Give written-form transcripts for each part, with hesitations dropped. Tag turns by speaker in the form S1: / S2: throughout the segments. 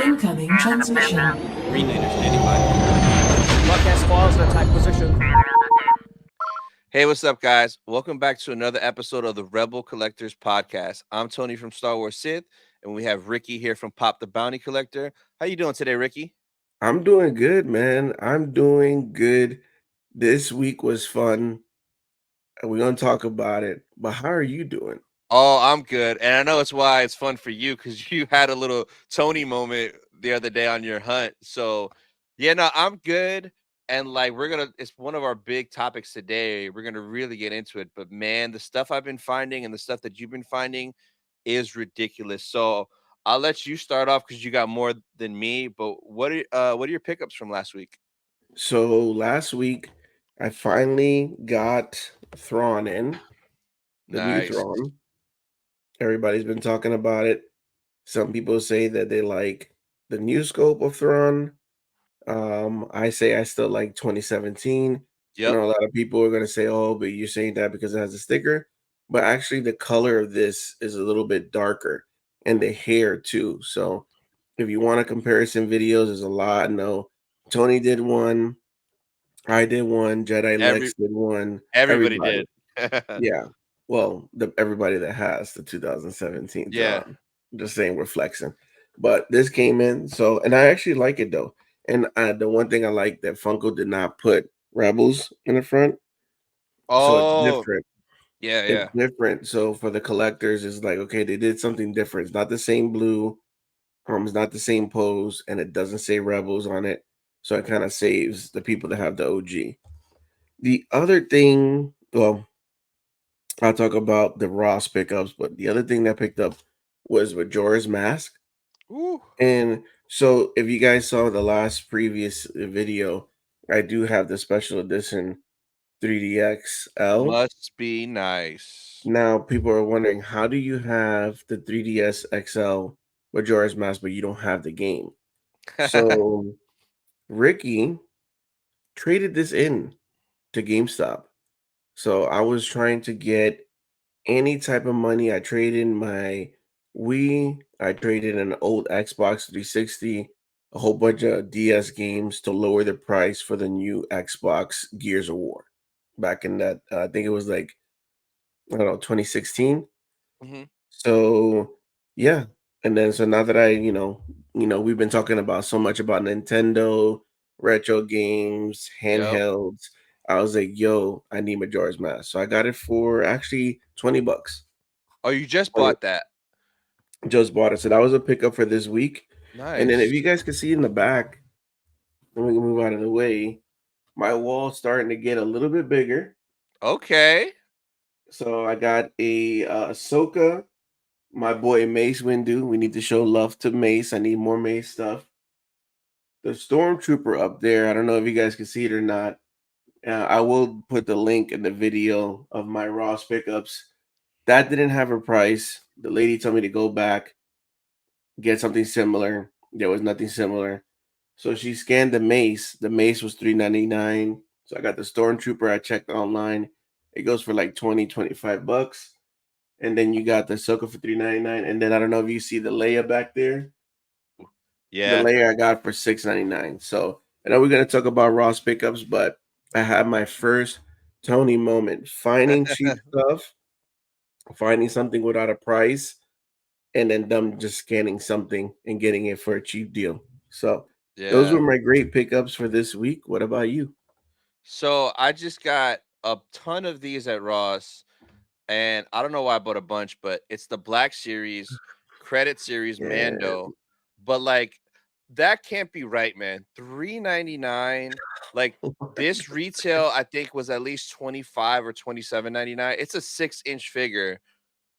S1: Incoming transmission.
S2: Green Leader standing by.
S3: Broadcast files in attack position.
S2: Hey, what's up, guys? Welcome back to another episode of the Rebel Collectors podcast. I'm Tony from Star Wars Sith, and we have Ricky here from Pop the Bounty Collector. How you doing today, Ricky?
S4: I'm doing good, man. I'm doing good. This week was fun, and we're gonna talk about it. But how are you doing?
S2: Oh, I'm good, and I know it's why it's fun for you because you had a little Tony moment the other day on your hunt. So, yeah, no, I'm good, and like it's one of our big topics today. We're gonna really get into it, but man, the stuff I've been finding and the stuff that you've been finding is ridiculous. So I'll let you start off because you got more than me. But what are your pickups from last week?
S4: So last week, I finally got Thrawn in, the new
S2: Nice.
S4: Thrawn. Everybody's been talking about it. Some people say that they like the new scope of Thrawn. I say I still like 2017. I
S2: Yep.
S4: know a lot of people are gonna say, "Oh, but you're saying that because it has a sticker." But actually, the color of this is a little bit darker, and the hair too. So, if you want a comparison videos, there's a lot. No, Tony did one, I did one, Jedi
S2: Every
S4: Lex did one.
S2: everybody
S4: Everybody,
S2: did.
S4: yeah. Well, everybody that has the 2017
S2: Yeah.
S4: Thrawn. Just saying we're flexing. But this came in, so and I actually like it though. And the one thing I like that Funko did not put Rebels in the front, so it's
S2: Oh,
S4: different.
S2: yeah,
S4: It's
S2: yeah.
S4: different. So for the collectors, it's like okay, they did something different. It's not the same blue, it's not the same pose, and it doesn't say Rebels on it. So it kind of saves the people that have the OG. The other thing, well, I'll talk about the Ross pickups, but the other thing that picked up was Majora's Mask.
S2: Ooh,
S4: And so if you guys saw the last previous video, I do have the special edition 3DXL.
S2: must be nice.
S4: Now people are wondering how do you have the 3DS XL Majora's Mask, but you don't have the game? So Ricky traded this in to GameStop. So I was trying to get any type of money. I traded my Wii, I traded an old Xbox 360, a whole bunch of DS games to lower the price for the new Xbox Gears of War. Back in that, I think it was like, I don't know, 2016.
S2: Mhm.
S4: So yeah. And then so now that we've been talking about so much about Nintendo, retro games,
S2: Yep.
S4: handhelds. I was like, yo, I need Majora's Mask. So I got it for actually $20.
S2: Oh, you just
S4: 20
S2: bought that.
S4: Just bought it. So that was a pickup for this week. And then if
S2: Nice.
S4: you guys can see in the back, let me move out of the way. My wall's starting to get a little bit bigger.
S2: Okay.
S4: So I got a Ahsoka, my boy Mace Windu. We need to show love to Mace. I need more Mace stuff. The Stormtrooper up there. I don't know if you guys can see it or not. I will put the link in the video of my Ross pickups. That didn't have a price. The lady told me to go back, get something similar. There was nothing similar. So she scanned the mace. The mace was $3.99. So I got the Stormtrooper. I checked online. It goes for like 25 bucks. And then you got the Ahsoka for $3.99. And then I don't know if you see the Leia back there. The
S2: Yeah.
S4: Leia I got for $6.99. So I know we're gonna talk about Ross pickups, but I had my first Tony moment finding cheap stuff, finding something without a price, and then them just scanning something and getting it for a cheap deal. So those
S2: Yeah.
S4: were my great pickups for this week. What about you?
S2: So I just got a ton of these at Ross, and I don't know why I bought a bunch, but it's the Black Series, Credit Series
S4: Yeah.
S2: Mando. But like that can't be right, man. 3.99. Like this retail, I think was at least 25 or 27.99. It's a 6-inch figure.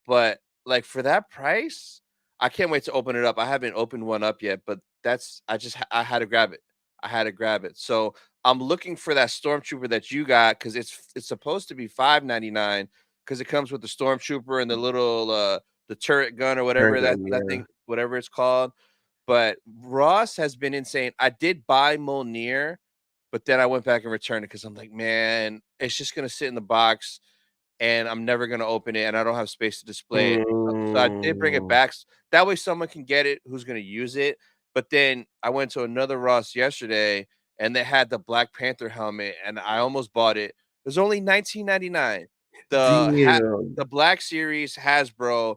S2: But, like, for that price, I can't wait to open it up. I haven't opened one up yet, but that's I had to grab it. I had to grab it. So, I'm looking for that Stormtrooper that you got because it's supposed to be 5.99 because it comes with the Stormtrooper and the little, the turret gun or whatever
S4: Kurgan,
S2: that
S4: yeah.
S2: thing whatever it's called. But Ross has been insane. I did buy Mjolnir, but then I went back and returned it because I'm like, "Man, it's just gonna sit in the box and I'm never gonna open it, and I don't have space to display it. So I did bring it
S4: Mm,
S2: back that way someone can get it who's gonna use it, But then I went to another Ross yesterday, and they had the Black Panther helmet, and I almost bought it. It was only 19.99.
S4: Damn.
S2: The Black Series Hasbro,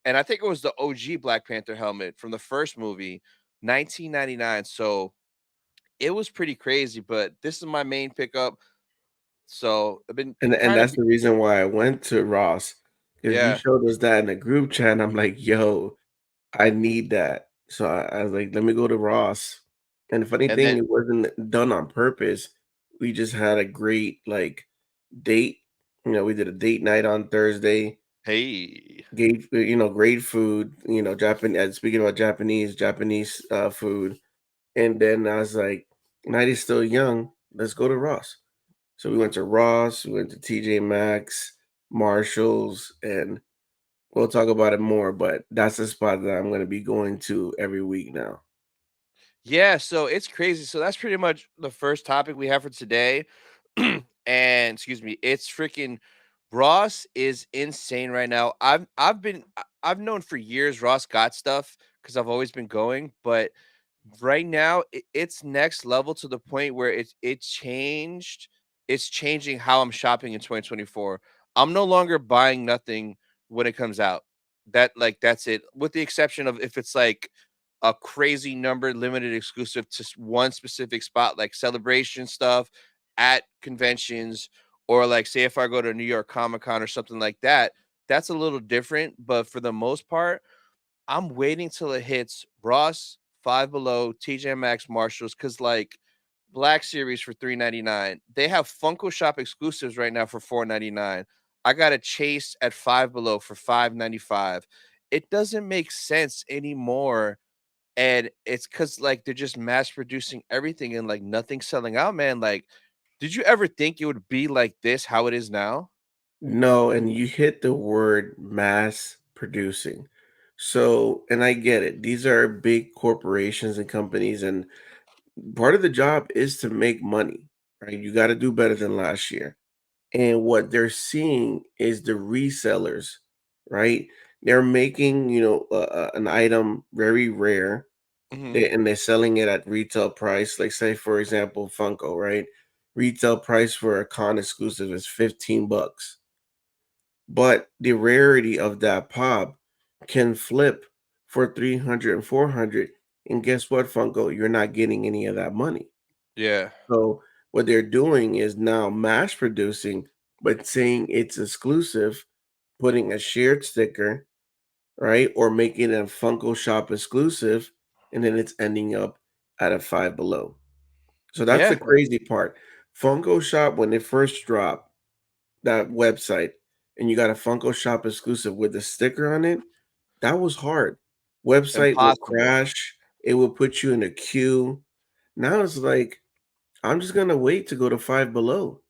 S2: and I think it was the OG Black Panther helmet from the first movie, 19.99. So it was pretty crazy, but this is my main pickup. So I've been
S4: And
S2: kind of
S4: that's the reason why I went to Ross, because you
S2: yeah.
S4: showed us that in the group chat, and I'm like, "Yo, I need that." So I was like, "Let me go to Ross." And the funny
S2: And
S4: thing,
S2: then
S4: it wasn't done on purpose. We just had a great, like, date. We did a date night on Thursday.
S2: hey.
S4: Great food, speaking about Japanese, food, and then I was like, "Night is still young, let's go to Ross." So we went to Ross, we went to TJ Maxx, Marshalls, and we'll talk about it more, but that's the spot that I'm gonna be going to every week now.
S2: Yeah, so it's crazy. So that's pretty much the first topic we have for today. And excuse me, it's freaking Ross is insane right now. I've known for years Ross got stuff because I've always been going, but right now it's next level to the point where it's changing how I'm shopping in 2024. I'm no longer buying nothing when it comes out. That's it. With the exception of if it's like a crazy number limited exclusive to one specific spot, like celebration stuff at conventions, or like say if I go to New York Comic Con or something like that, that's a little different. But for the most part, I'm waiting till it hits Ross, Five Below, TJ Maxx, Marshalls, because like Black Series for 3.99. They have Funko Shop exclusives right now for 4.99. I got a Chase at Five Below for 5.95. It doesn't make sense anymore, and it's because like they're just mass producing everything and like nothing's selling out, man. Like, did you ever think it would be like this, how it is now?
S4: No, and you hit the word mass producing. So, and I get it. These are big corporations and companies, and part of the job is to make money, right? You got to do better than last year. And what they're seeing is the resellers, right? They're making, an item very rare,
S2: Hmm.
S4: and they're selling it at retail price. Like, say, for example, Funko, right? Retail price for a con exclusive is 15 bucks. But the rarity of that pop can flip for 300 and 400. And guess what, Funko? You're not getting any of that money.
S2: Yeah.
S4: So what they're doing is now mass producing, but saying it's exclusive, putting a shared sticker, right? Or making it a Funko Shop exclusive, and then it's ending up at a Five Below. So that's the
S2: Yeah.
S4: crazy part. Funko Shop, when it first dropped, that website, and you got a Funko Shop exclusive with a sticker on it, that was hard. Website will
S2: Impossible.
S4: crash, it will put you in a queue. Now it's like, I'm just gonna wait to go to Five Below.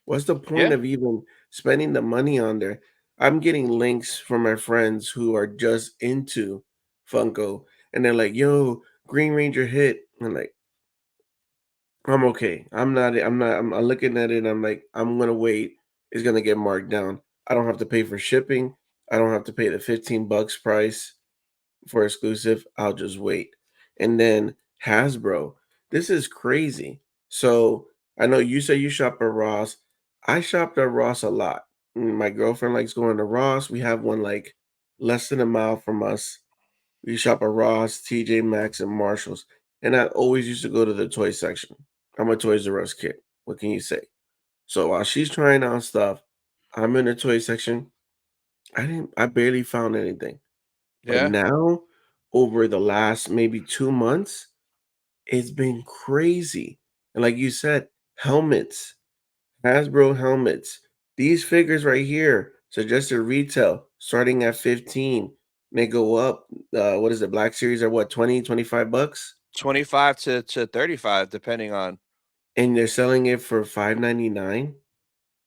S4: What's the point
S2: Yeah.
S4: of even spending the money on there? I'm getting links from my friends who are just into Funko, and they're like, "Yo, Green Ranger hit." I'm like, "I'm okay. I'm not. I'm not. I'm looking at it. And I'm like, I'm gonna wait. It's gonna get marked down. I don't have to pay for shipping. I don't have to pay the 15 bucks price for exclusive. I'll just wait." And then Hasbro, this is crazy. So I know you say you shop at Ross. I shopped at Ross a lot. My girlfriend likes going to Ross. We have one like less than a mile from us. We shop at Ross, TJ Maxx, and Marshalls. And I always used to go to the toy section. I'm a Toys R Us kid. What can you say? So while she's trying on stuff, I'm in the toy section. I barely found anything. But
S2: Yeah.
S4: now, over the last maybe 2 months, it's been crazy. And like you said, helmets, Hasbro helmets. These figures right here, suggested retail starting at 15. They go up, what is it? Black Series are what, 20, 25 bucks?
S2: 25 to 35 depending on.
S4: And they're selling it for 5.99.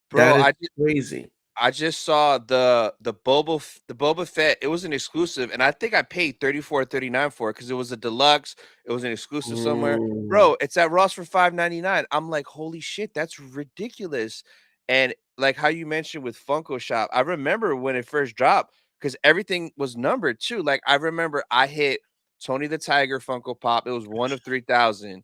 S2: Bro,
S4: That is crazy.
S2: I just saw the Boba Fett. It was an exclusive, and I think I paid 34.39 for it because it was a deluxe. It was an exclusive somewhere.
S4: Mm.
S2: Bro, it's at Ross for 5.99. I'm like, holy shit, that's ridiculous. And like how you mentioned with Funko Shop, I remember when it first dropped because everything was numbered too. Like I remember I hit Tony the Tiger Funko Pop. It was one of 3,000.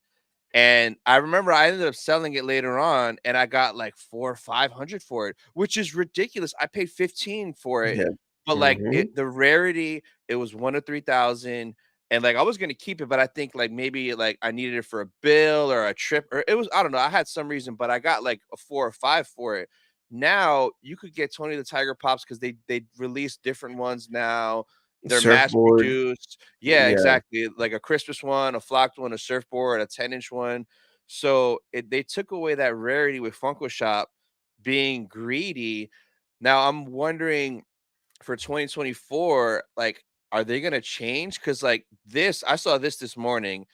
S2: And I remember I ended up selling it later on, and I got like 4 or 500 for it, which is ridiculous. I paid 15 for it,
S4: Yeah.
S2: but like
S4: Mhm.
S2: the rarity, it was one of 3,000. And like I was gonna keep it, but I think like maybe like I needed it for a bill or a trip, or it was, I don't know. I had some reason, but I got like a 4 or 5 for it. Now you could get Tony the Tiger Pops because they release different ones now. They're mass
S4: Surfboard.
S2: produced. Yeah,
S4: Yeah.
S2: exactly. Like a Christmas one, a flocked one, a surfboard, a 10-inch one. So they took away that rarity with Funko Shop being greedy. Now I'm wondering for 2024, like, are they gonna change? Because like this, I saw this morning,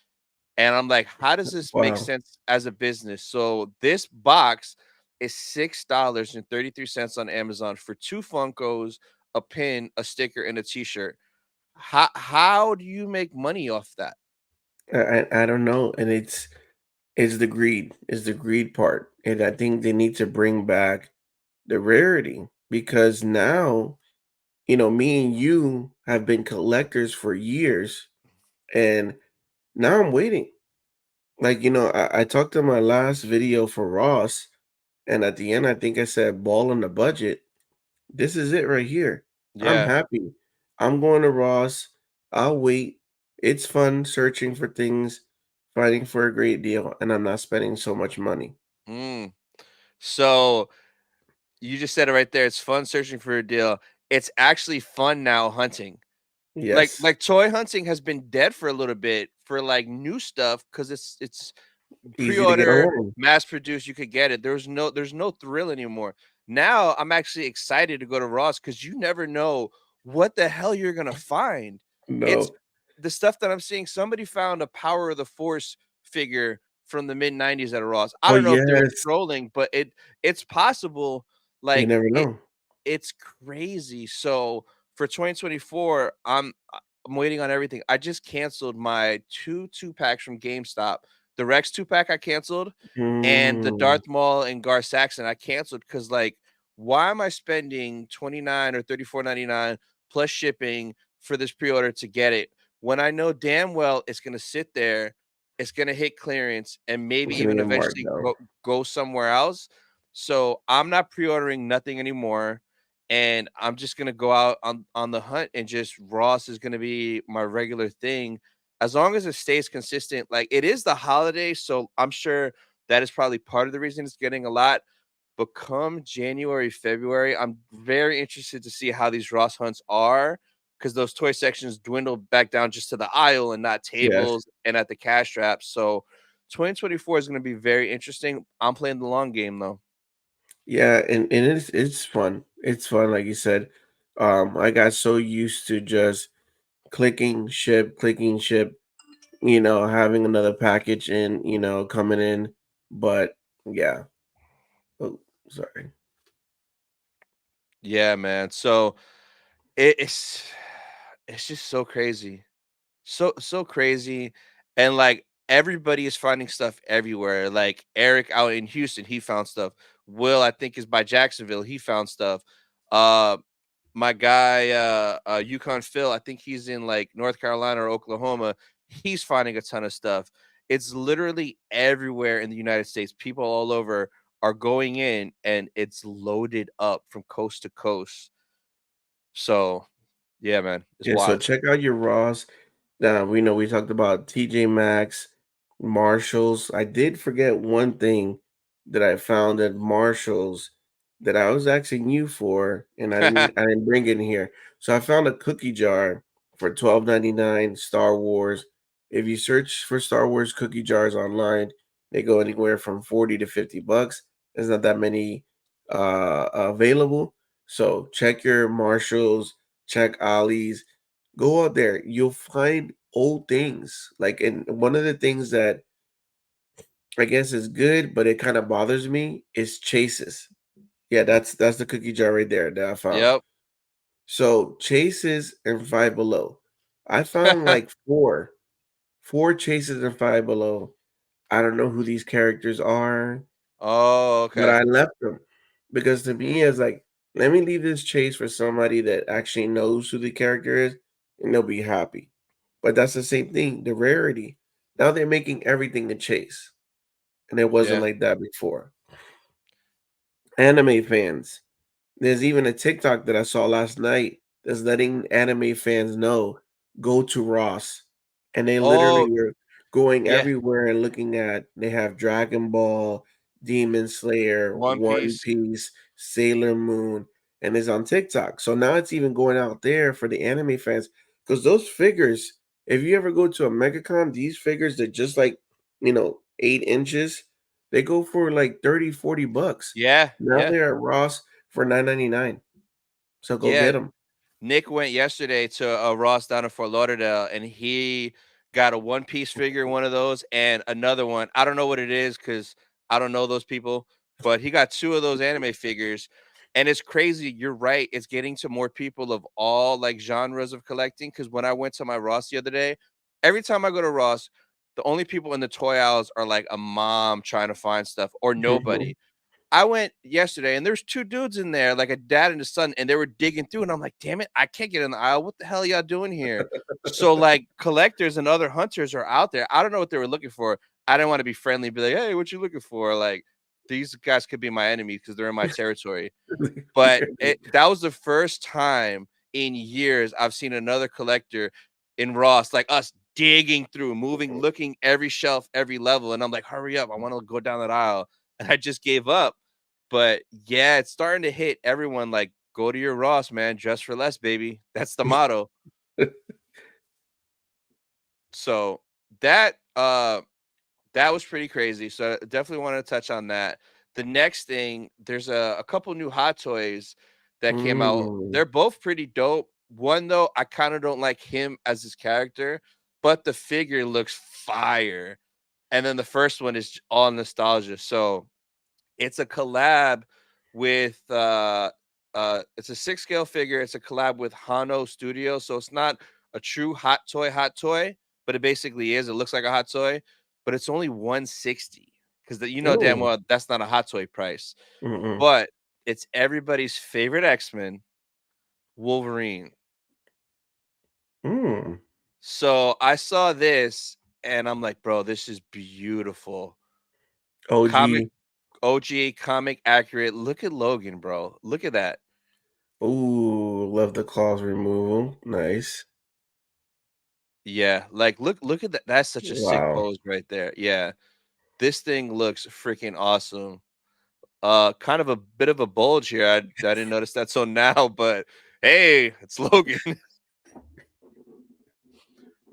S2: and I'm like, how does this make
S4: Wow.
S2: sense as a business? So this box is $6.33 on Amazon for 2 Funkos, a pin, a sticker, and a T-shirt. How do you make money off that?
S4: I don't know, and it's the greed. It's the greed part, and I think they need to bring back the rarity because now, me and you have been collectors for years, and now I'm waiting. Like, I talked in my last video for Ross, and at the end, I think I said ball on the budget. This is it right here. I'm
S2: Yeah.
S4: happy. I'm going to Ross. I'll wait. It's fun searching for things, fighting for a great deal, and I'm not spending so much money.
S2: Mm. So you just said it right there. It's fun searching for a deal. It's actually fun now hunting. Like
S4: Yes.
S2: like toy hunting has been dead for a little bit for like new stuff because it's
S4: Easy to get a
S2: pre-order,
S4: hold of.
S2: mass produced, you could get it. There's no thrill anymore. Now I'm actually excited to go to Ross because you never know what the hell you're gonna find. It's
S4: No.
S2: the stuff that I'm seeing. Somebody found a Power of the Force figure from the mid 90s at a Ross. I
S4: Oh,
S2: don't know if they were
S4: yes.
S2: trolling, but it's possible.
S4: You
S2: Like
S4: never
S2: it
S4: know.
S2: it's crazy. So for 2024, I'm waiting on everything. I just canceled my two packs from GameStop. The Rex 2-pack I canceled, and the
S4: Mm,
S2: Darth Maul and Gar Saxon I canceled because like, why am I spending 29 or 34.99 plus shipping for this pre-order to get it when I know damn well it's gonna sit there, it's gonna hit clearance, and maybe
S4: it's gonna
S2: even
S4: get marked
S2: eventually
S4: down.
S2: go somewhere else. So I'm not pre-ordering nothing anymore, and I'm just gonna go out on the hunt, and just Ross is gonna be my regular thing as long as it stays consistent. Like it is the holiday, so I'm sure that is probably part of the reason it's getting a lot. But come January, February, I'm very interested to see how these Ross hunts are because those toy sections dwindle back down just to the aisle and not
S4: Yes.
S2: tables and at the cash straps. So 2024 is going to be very interesting. I'm playing the long game though.
S4: Yeah, and it's fun. It's fun, like you said. I got so used to just clicking ship, having another package in, coming in. But yeah. Oh, sorry.
S2: Yeah, man. So it's it's just so crazy. So crazy. And like everybody is finding stuff everywhere. Like Eric out in Houston, he found stuff. Will, I think, is by Jacksonville. He found stuff. Uh my guy Yukon Phil, I think he's in like North Carolina or Oklahoma. He's finding a ton of stuff. It's literally everywhere in the United States. People all over are going in, and it's loaded up from coast to coast. So yeah, man, it's
S4: Yeah, so
S2: wild.
S4: check out your Ross. We know we talked about TJ Maxx, Marshalls. I did forget one thing that I found at Marshalls that I was asking you for, and I didn't bring it in here. So I found a cookie jar for 12.99 Star Wars. If you search for Star Wars cookie jars online, they go anywhere from 40 to $50. There's not that many available. So check your Marshalls, check Ollie's, go out there, you'll find old things. Like, and one of the things that I guess is good, but it kind of bothers me is chases. Yeah, that's the cookie jar right there that I found.
S2: Yep.
S4: So chases and Five Below. I found like four chases and Five Below. I don't know who these characters are,
S2: Oh,
S4: but
S2: okay.
S4: I left them because to me it's like, let me leave this chase for somebody that actually knows who the character is, and they'll be happy. But that's the same thing, the rarity. Now they're making everything a chase, and it wasn't
S2: Yeah.
S4: like that before. Anime fans. There's even a TikTok that I saw last night that's letting anime fans know go to Ross, and they literally
S2: Oh,
S4: were going
S2: yeah.
S4: everywhere and looking at. They have Dragon Ball, Demon Slayer,
S2: One
S4: One
S2: Piece.
S4: Piece, Sailor Moon, and it's on TikTok. So now it's even going out there for the anime fans because those figures. If you ever go to a Megacon, these figures they're just like 8 inches. They go for like 30, $40.
S2: Yeah,
S4: Now
S2: yeah,
S4: they're at Ross for 9.99. So go
S2: yeah.
S4: get them.
S2: Nick went yesterday to Ross down in Fort Lauderdale, and he got a One Piece figure, one of those, and another one. I don't know what it is because I don't know those people, but he got two of those anime figures, and it's crazy. You're right; it's getting to more people of all like genres of collecting. Because when I went to my Ross the other day, every time I go to Ross, the only people in the toy aisles are like a mom trying to find stuff or nobody. I went yesterday and there's 2 dudes in there, like a dad and his son, and they were digging through, and I'm like, "Damn it, I can't get in the aisle. What the hell y'all doing here?" So, like, collectors and other hunters are out there. I don't know what they were looking for. I didn't wanna be friendly, be like, "Hey, what you looking for?" Like, these guys could be my enemy because 'cause they're in my territory. But that was the first time in years I've seen another collector in Ross like us digging through, moving, looking every shelf, every level, and I'm like, "Hurry up, I wanna go down that aisle," and I just gave up. But, yeah, it's starting to hit everyone, like, "Go to your Ross, man, dress for less, baby." That's the motto. So, that, uh that was pretty crazy, so I definitely wanna touch on that. The next thing, there's a couple new hot toys that came out.
S4: Mm.
S2: They're both pretty dope. One, though, I kinda don't like him as his character, but the figure looks fire. And then the first one is all nostalgia, so it's a collab with, it's a 6 scale figure, it's a collab with Hano Studio, so it's not a true hot toy, but it basically is, it looks like a hot toy, but it's only 160 because you know damn
S4: Oh.
S2: well that's not a hot toy price,
S4: Mm-mm.
S2: but it's everybody's favorite X-Men, Wolverine.
S4: Mm.
S2: So, I saw this and I'm like, "Bro, this is beautiful." Comic
S4: OG.
S2: OG, comic accurate, look at Logan, bro, look at that.
S4: Ooh, love the claws removal. Nice.
S2: Yeah, like, look at that, that's such a sick
S4: Wow.
S2: pose right there, yeah. This thing looks freaking awesome. Kind of a bit of a bulge here, I didn't notice that till now, but hey, it's Logan.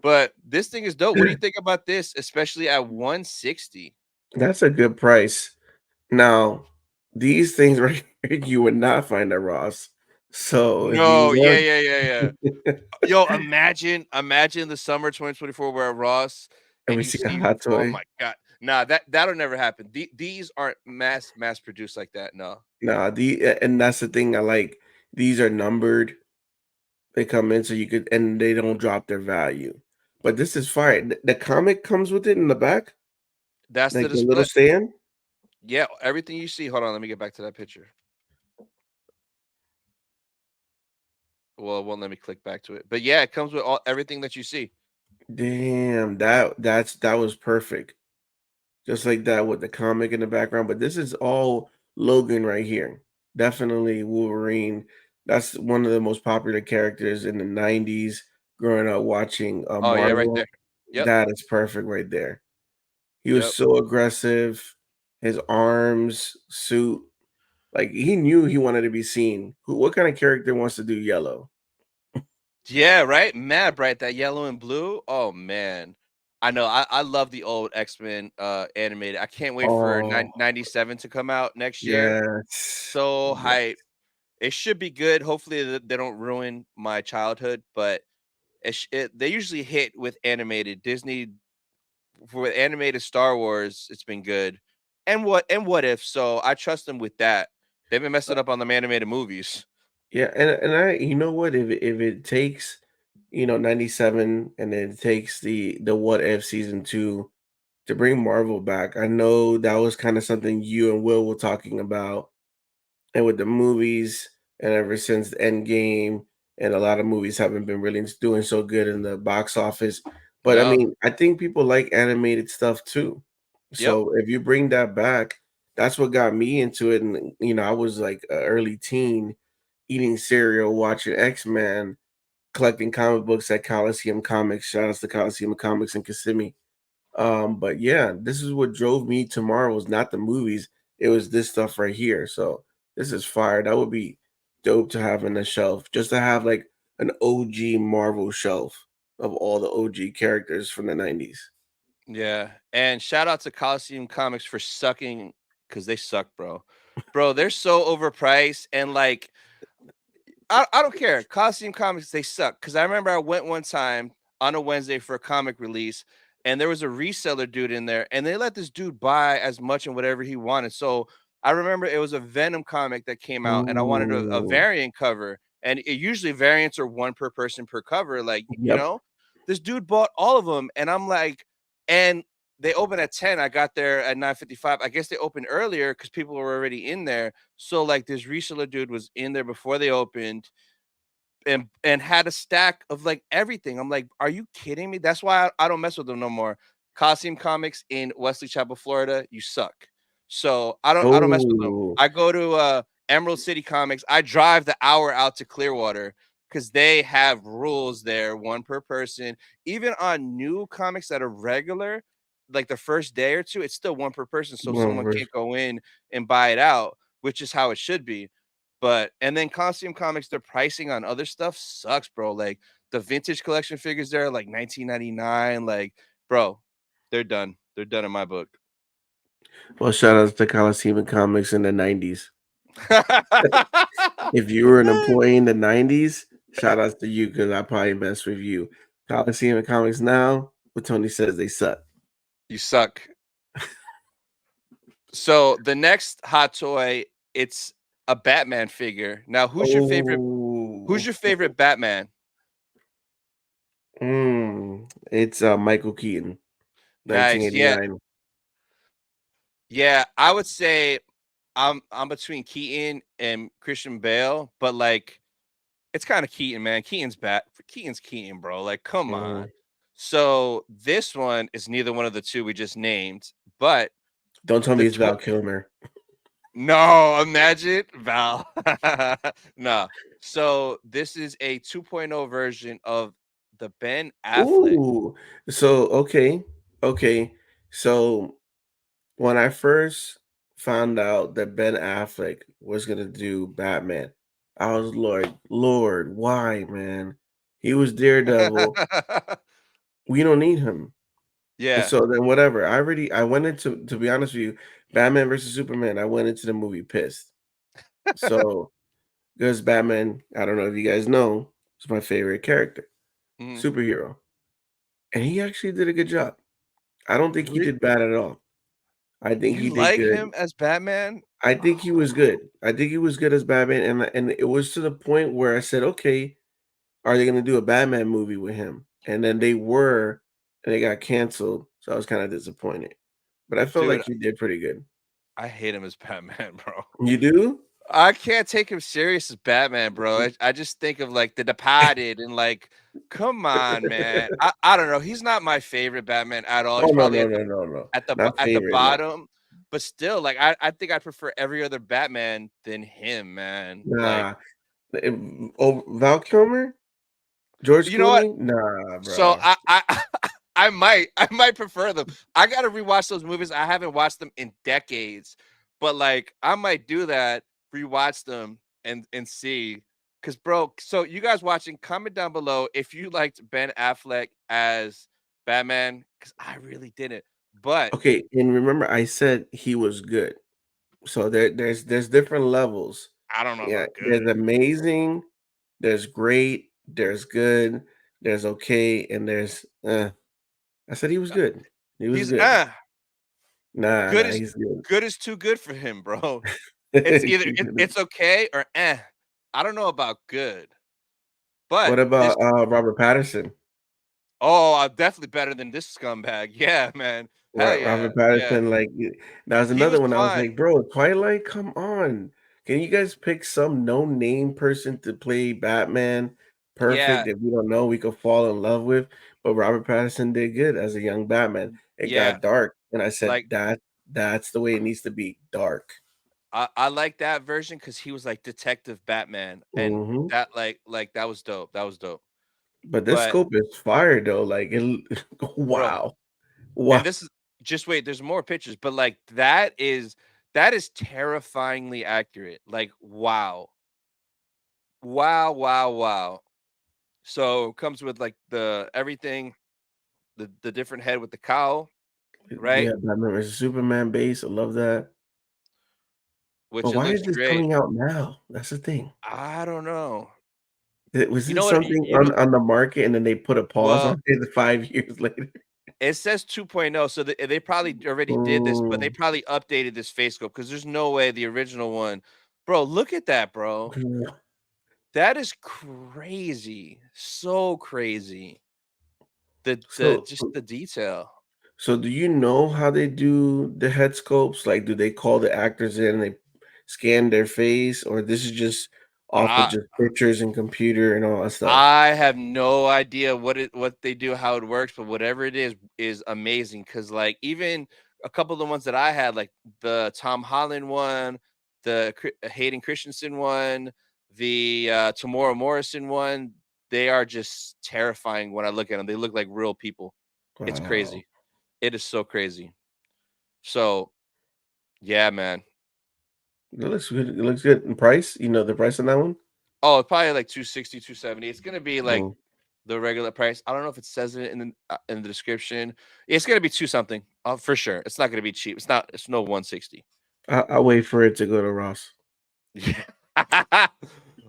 S2: But this thing is dope, what do you think about this, especially at 160?
S4: That's a good price. Now, these things right here, you would not find at Ross. So if you
S2: No, yeah,
S4: want
S2: yeah, yeah, yeah. Yo, imagine the summer 2024 we're at Ross
S4: and
S2: and
S4: we
S2: you
S4: see a
S2: see
S4: hot
S2: oh
S4: toy.
S2: my god. Nah, that'll never happen. These aren't mass produced like that, no.
S4: Nah, and that's the thing I like. These are numbered. They come in so you could and they don't drop their value. But this is fine. The comic comes with it in the back,
S2: That's the
S4: like the little
S2: display.
S4: stand.
S2: Yeah, everything you see hold on, let me get back to that picture. Well, it won't let me click back to it. But yeah, it comes with all everything that you see.
S4: Damn, that was perfect. Just like that with the comic in the background. But this is all Logan right here. Definitely Wolverine. That's one of the most popular characters in the 90s growing up watching
S2: Oh yeah, right
S4: Marvel.
S2: there. Yep,
S4: That is perfect right there. He was
S2: yep.
S4: so aggressive. His arms, suit, like he knew he wanted to be seen. What kind of character wants to do yellow?
S2: Yeah, right? Mad bright, that yellow and blue. Oh man. I know. I love the old X-Men animated. I can't wait for
S4: Oh,
S2: 97 to come out next year.
S4: yes.
S2: So
S4: Yes.
S2: hype. It should be good. Hopefully they don't ruin my childhood, but they usually hit with animated Disney for animated Star Wars. It's been good. And what if? So I trust them with that. They've been messing up on the animated movies.
S4: Yeah, and I you know what? If it takes, 97 and then it takes the What If season 2 to bring Marvel back. I know that was kind of something you and Will were talking about, and with the movies and ever since Endgame and a lot of movies haven't been really doing so good in the box office. But I
S2: No.
S4: mean, I think people like animated stuff too.
S2: Yep.
S4: So if you bring that back, that's what got me into it. And I was like an early teen, eating cereal, watching X-Men, collecting comic books at Coliseum Comics. Shout outs to Coliseum Comics in Kissimmee. But yeah, this is what drove me to Marvels, not the movies. It was this stuff right here. So this is fire. That would be dope to have in the shelf, just to have like an OG Marvel shelf of all the OG characters from the 90s.
S2: Yeah. And shout out to Coliseum Comics for sucking because they suck, bro. Bro, they're so overpriced and like I don't care. Costume comics, they suck. Cause I remember I went one time on a Wednesday for a comic release, and there was a reseller dude in there, and they let this dude buy as much and whatever he wanted. So I remember it was a Venom comic that came out, and I wanted a
S4: Ooh,
S2: variant cover. And usually variants are one per person per cover. Like,
S4: yep.
S2: this dude bought all of them, and I'm like, and they open at 10. I got there at 9:55. I guess they opened earlier because people were already in there. So like this reseller dude was in there before they opened and had a stack of like everything. I'm like, are you kidding me? That's why I don't mess with them no more. Costume Comics in Wesley Chapel, Florida, you suck. So I don't mess with them.
S4: Oh,
S2: I go to Emerald City Comics. I drive the hour out to Clearwater because they have rules there, one per person. Even on new comics that are regular, like the first day or two, it's still one per person. So
S4: one
S2: someone
S4: verse.
S2: can't go in and buy it out, which is how it should be. But and then Costume Comics, their pricing on other stuff sucks, bro. Like the vintage collection figures there, like 1999. Like, bro, they're done. They're done in my book.
S4: Well, shout outs to Coliseum Comics in the 90s. If you were an employee in the 90s, shout outs to you because I probably mess with you. Coliseum Comics now, what Tony says they suck.
S2: You suck. So the next hot toy, it's a Batman figure. Now, who's
S4: Oh,
S2: your favorite Batman?
S4: it's Michael Keaton,
S2: Nice. Yeah.
S4: 1989.
S2: Yeah. I would say I'm between Keaton and Christian Bale, but like it's kind of Keaton, man. Keaton's Keaton, bro. Like, come on.
S4: Mhm.
S2: So this one is neither one of the two we just named, but
S4: Don't tell me
S2: the
S4: it's Val Kilmer.
S2: no, imagine Val. No. So this is a 2.0 version of the Ben Affleck.
S4: Ooh, so okay. So when I first found out that Ben Affleck was gonna do Batman, I was Lord, why, man? He was Daredevil. We don't need him. And
S2: Yeah.
S4: so then whatever. I went into, to be honest with you, Batman versus Superman. I went into the movie pissed. So because Batman, I don't know if you guys know, is my favorite character,
S2: Mhm.
S4: superhero. And he actually did a good job. I don't think he
S2: Re-
S4: did bad at all. I think
S2: you
S4: he did
S2: like
S4: good.
S2: him as Batman?
S4: I think he was good. I think he was good as Batman, and it was to the point where I said, "Okay, are they gonna do a Batman movie with him?" And then they were, and they got canceled, so I was kinda disappointed. But I felt like
S2: Dude,
S4: he did pretty good.
S2: I hate him as Batman, bro.
S4: You do?
S2: I can't take him serious as Batman, bro. I just think of like The Departed and like, come on, man. I don't know. He's not my favorite Batman at all.
S4: Oh,
S2: He's
S4: no,
S2: probably
S4: no, no, no, no. Not
S2: at the
S4: favorite, no.
S2: bottom, but still, like I think I prefer every other Batman than him, man. Like,
S4: Nah. Oh, Val Kilmer? George
S2: you know what?
S4: Clooney? Nah,
S2: So
S4: bro.
S2: I might prefer them. I gotta rewatch those movies. I haven't watched them in decades, but like I might do that, rewatch them and see. Cause bro, so you guys watching, comment down below if you liked Ben Affleck as Batman, because I really didn't. But
S4: Okay, and remember I said he was good. So there's different levels.
S2: I don't know
S4: Yeah,
S2: about good.
S4: there's amazing, there's great, there's good, there's okay, and there's I said he was good. He was
S2: He's
S4: good. Nah,
S2: good
S4: nah,
S2: is
S4: he's good.
S2: good is too good for him, bro. It's either it's okay or I don't know about good. But
S4: What
S2: this
S4: about Robert Patterson?
S2: oh, definitely better than this scumbag. Yeah, man. Hell yeah.
S4: Robert
S2: Yeah.
S4: Patterson, like that was
S2: He
S4: another
S2: was
S4: one. I was
S2: fine.
S4: like, bro, Twilight, come on. Can you guys pick some no-name person to play Batman?
S2: Yeah,
S4: perfect that we don't know we could fall in love with. But Robert Pattinson did good as a young Batman. It
S2: yeah.
S4: got dark, and I said
S2: Like
S4: that's the way it needs to be, dark.
S2: I like that version because he was like Detective Batman, and
S4: Hmm.
S2: that like that was dope. That was dope.
S4: But this
S2: But
S4: scope is fire though. Like it,
S2: bro,
S4: wow,
S2: and
S4: wow.
S2: this is just wait, there's more pictures, but like that is terrifyingly accurate. Like wow. Wow, wow, wow. So comes with like the everything, the different head with the cowl, right?
S4: Yeah, Batman versus Superman base. I love that. But
S2: Which it
S4: why
S2: looks
S4: is this
S2: great.
S4: coming out now? That's the thing.
S2: I don't know.
S4: Was
S2: You
S4: this
S2: know what?
S4: something
S2: You know
S4: on the market and then they put a pause
S2: well,
S4: on it 5 years later?
S2: it says 2.0, so they probably already did this, but they
S4: Mm.
S2: probably updated this face scope because there's no way the original one. Bro, look at that, bro. That is crazy. So crazy. The
S4: So,
S2: just the detail.
S4: so do you know how they do the head sculpts? Like, do they call the actors in and they scan their face, or this is just off of
S2: I
S4: just pictures and computer and all that stuff?
S2: I have no idea what they do, how it works, but whatever it is amazing. Cause like even a couple of the ones that I had, like the Tom Holland one, the Hayden Christensen one, the Tamora Morrison one, they are just terrifying when I look at them. They look like real people. It's
S4: Wow,
S2: crazy. It is so crazy. So yeah, man.
S4: it looks good. It looks good. And price? You know the price on that one?
S2: Oh, probably like 260, 270. It's gonna be like
S4: Mm.
S2: the regular price. I don't know if it says it in the description. It's gonna be two something, for sure. It's not gonna be cheap. It's not. It's no 160.
S4: I'll wait for it to go to Ross.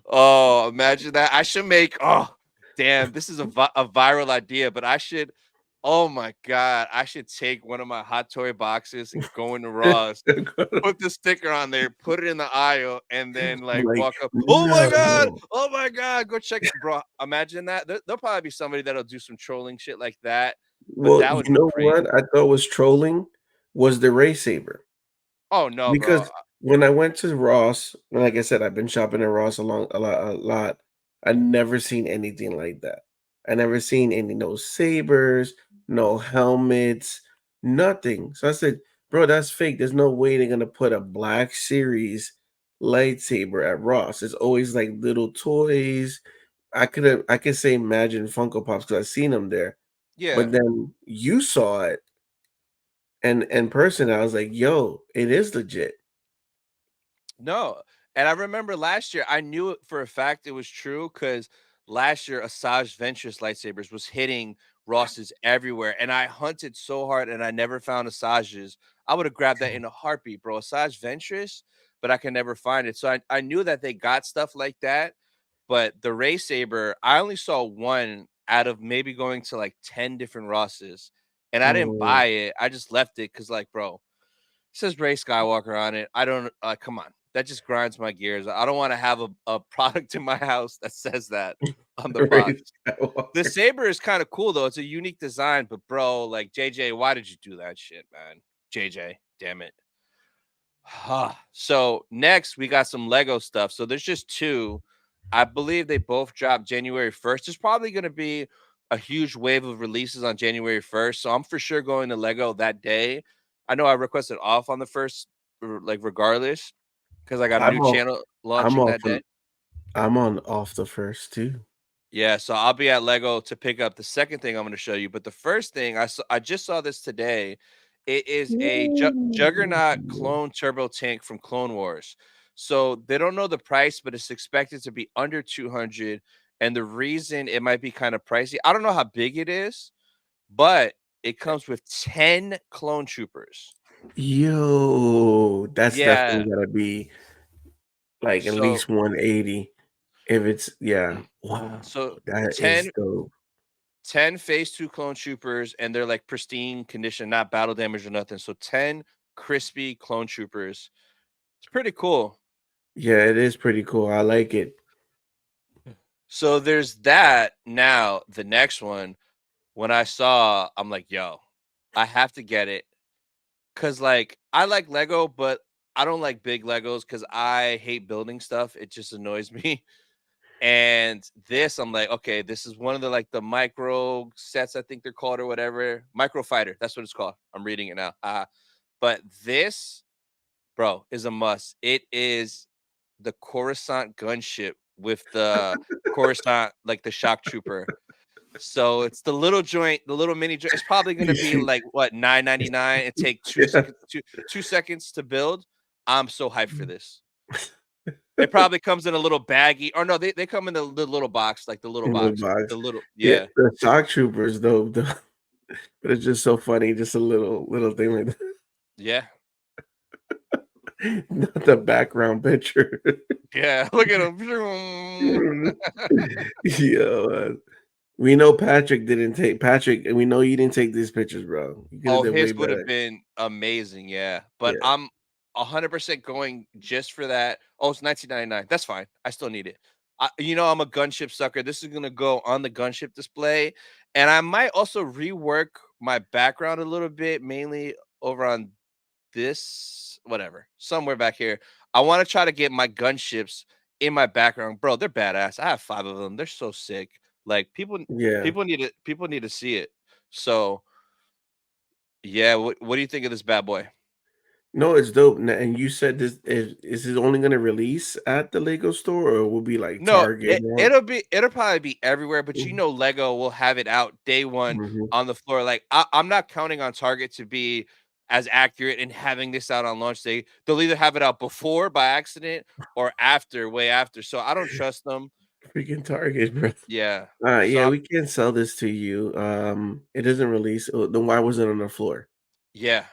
S2: Oh, imagine that. I should make. Oh, damn. This is a viral idea, but I should. Oh my god, I should take one of my Hot Toy boxes and go into Ross, put the sticker on there, put it in the aisle, and then like
S4: Like,
S2: walk up.
S4: no.
S2: Oh my god, go check, bro. Imagine that. There'll probably be somebody that'll do some trolling shit like that, but
S4: Well,
S2: that
S4: you
S2: would be
S4: know
S2: crazy.
S4: what I thought was trolling was the Ray Saber.
S2: Oh no, bro.
S4: Because when I went to Ross, like I said, I've been shopping at Ross a lot. I never seen anything like that. I never seen any no sabers, no helmets, nothing. So I said, bro, that's fake. There's no way they're gonna put a Black Series lightsaber at Ross. It's always like little toys. I could say Imagine Funko Pops because I've seen them there.
S2: Yeah.
S4: But then you saw it and in person, I was like, yo, it is legit.
S2: No, and I remember last year, I knew it for a fact it was true because last year Asajj Ventress lightsabers was hitting Ross's everywhere, and I hunted so hard and I never found Asajj's. I would have grabbed that in a heartbeat, bro. Asajj Ventress, but I can never find it. So I knew that they got stuff like that, but the Ray Saber, I only saw one out of maybe going to like 10 different Rosses, and I didn't
S4: Mm,
S2: buy it. I just left it because, like, bro, says Ray Skywalker on it. I don't come on. That just grinds my gears. I don't want to have a product in my house that says that on the
S4: Ray
S2: box. The
S4: Skywalker.
S2: saber is kind of cool though. It's a unique design, but bro, like JJ, why did you do that shit, man? JJ, damn it. So next we got some Lego stuff. So there's just two. I believe they both dropped January 1st. There's probably going to be a huge wave of releases on January 1st. So I'm for sure going to Lego that day. I know I requested off on the first, like regardless, because I got a
S4: I'm
S2: new
S4: off.
S2: channel
S4: I'm
S2: launching
S4: off.
S2: that day.
S4: I'm on off the first too.
S2: Yeah, so I'll be at Lego to pick up the second thing I'm going to show you. But the first thing I just saw this today. It is a Juggernaut
S4: Ooh.
S2: clone turbo tank from Clone Wars. So they don't know the price, but it's expected to be under 200. And the reason it might be kind of pricey, I don't know how big it is, but it comes with 10 clone troopers.
S4: Yo, that's
S2: Yeah.
S4: definitely gotta be like at
S2: So
S4: least 180. If it's yeah. Wow,
S2: so
S4: that
S2: 10
S4: is dope.
S2: 10 phase 2 clone troopers, and they're like pristine condition, not battle damage or nothing. So 10 crispy clone troopers. It's pretty cool.
S4: Yeah, it is pretty cool. I like it.
S2: So there's that. Now the next one, when I saw, I'm like, yo, I have to get it. Cause like I like Lego, but I don't like big Legos because I hate building stuff. It just annoys me. And this, I'm like, okay, this is one of the like the micro sets, I think they're called or whatever. Micro fighter, that's what it's called. I'm reading it now. But this, bro, is a must. It is the Coruscant gunship with the Coruscant, like the shock trooper. So it's the little joint, the little mini joint. It's probably gonna be like what, $9.99 and take 2 seconds, 2 seconds to build. I'm so hyped for this. It probably comes in a little baggie, or no, they come in the little box, like the little
S4: In the
S2: box,
S4: box.
S2: the little,
S4: Yeah,
S2: yeah,
S4: the shock troopers though, but it's just so funny, just a little thing like that.
S2: yeah,
S4: Not the background picture.
S2: yeah. Look at him.
S4: Yo, we know Patrick, and we know you didn't take these pictures, bro. You could have
S2: Oh,
S4: done way
S2: his would have
S4: better.
S2: been amazing, yeah. But
S4: Yeah.
S2: I'm 100% going just for that. Oh, it's 19.99. That's fine. I still need it. I'm a gunship sucker. This is gonna go on the gunship display, and I might also rework my background a little bit, mainly over on this, whatever, somewhere back here. I want to try to get my gunships in my background, bro. They're badass. I have 5 of them. They're so sick. Like
S4: Yeah.
S2: people need to see it. So yeah, what do you think of this bad boy?
S4: No, it's dope. And you said is it only gonna release at the Lego store or will be like
S2: No,
S4: Target, Walmart?
S2: it'll probably be everywhere, but
S4: Mhm,
S2: Lego will have it out day one
S4: mhm.
S2: on the floor. Like I'm not counting on Target to be as accurate in having this out on launch day. They'll either have it out before by accident or after, way after. So I don't trust them.
S4: Freaking Target, bro.
S2: Yeah. So
S4: Yeah, we can't sell this to you. It doesn't release. Then why was it on the floor?
S2: yeah.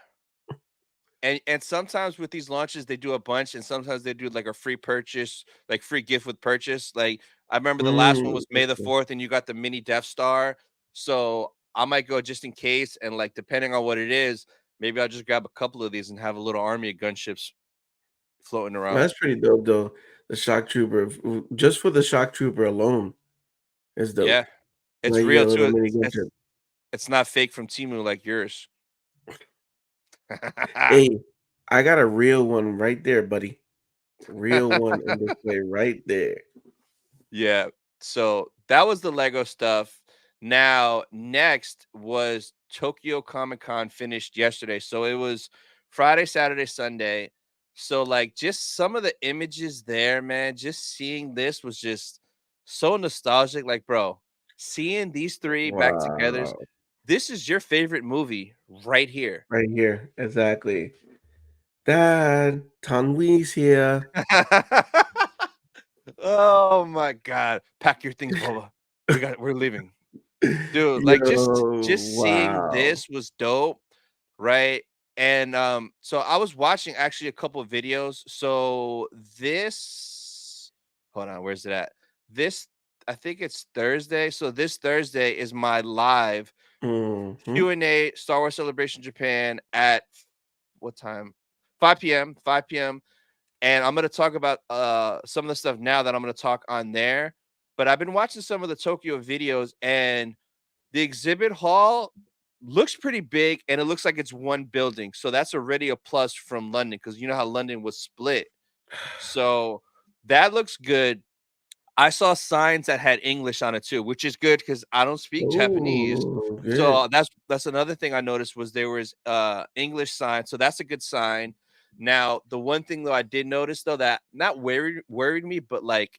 S2: And sometimes with these launches, they do a bunch, and sometimes they do like a free purchase, like free gift with purchase. Like I remember the last one was May the
S4: Okay.
S2: 4th, and you got the mini Death Star. So I might go just in case, and like depending on what it is, maybe I'll just grab a couple of these and have a little army of gunships floating
S4: Well,
S2: around.
S4: that's pretty dope though. The shock trooper, just for the shock trooper alone, is dope.
S2: Yeah, it's
S4: Like you
S2: real
S4: get a little
S2: too.
S4: mini
S2: It's
S4: gunship.
S2: it's not fake from Timu like yours.
S4: Hey, I got a real one right there, buddy. Real one in display right there.
S2: Yeah. So that was the Lego stuff. Now, next was Tokyo Comic Con finished yesterday. So it was Friday, Saturday, Sunday. So, like, just some of the images there, man, just seeing this was just so nostalgic. Like, bro, seeing these three back together,
S4: Wow.
S2: this is your favorite movie right here.
S4: Right here. Exactly. Dad, Tanwi's here.
S2: Oh my God. Pack your things, Bubba. We're leaving. Dude, like
S4: Yo,
S2: just seeing
S4: wow.
S2: this was dope, right? And so I was watching actually a couple of videos. So this, hold on, where's it at? This, I think it's Thursday. So this Thursday is my live
S4: Mhm.
S2: Q&A Star Wars Celebration Japan at what time? 5 p.m. 5 p.m. And I'm gonna talk about some of the stuff now that I'm gonna talk on there. But I've been watching some of the Tokyo videos, and the exhibit hall looks pretty big, and it looks like it's one building. So that's already a plus from London, because you know how London was split. So that looks good. I saw signs that had English on it too, which is good because I don't speak Japanese.
S4: Oh, good.
S2: So that's another thing I noticed was there was English signs. So that's a good sign. Now, the one thing though I did notice though that not worried me, but like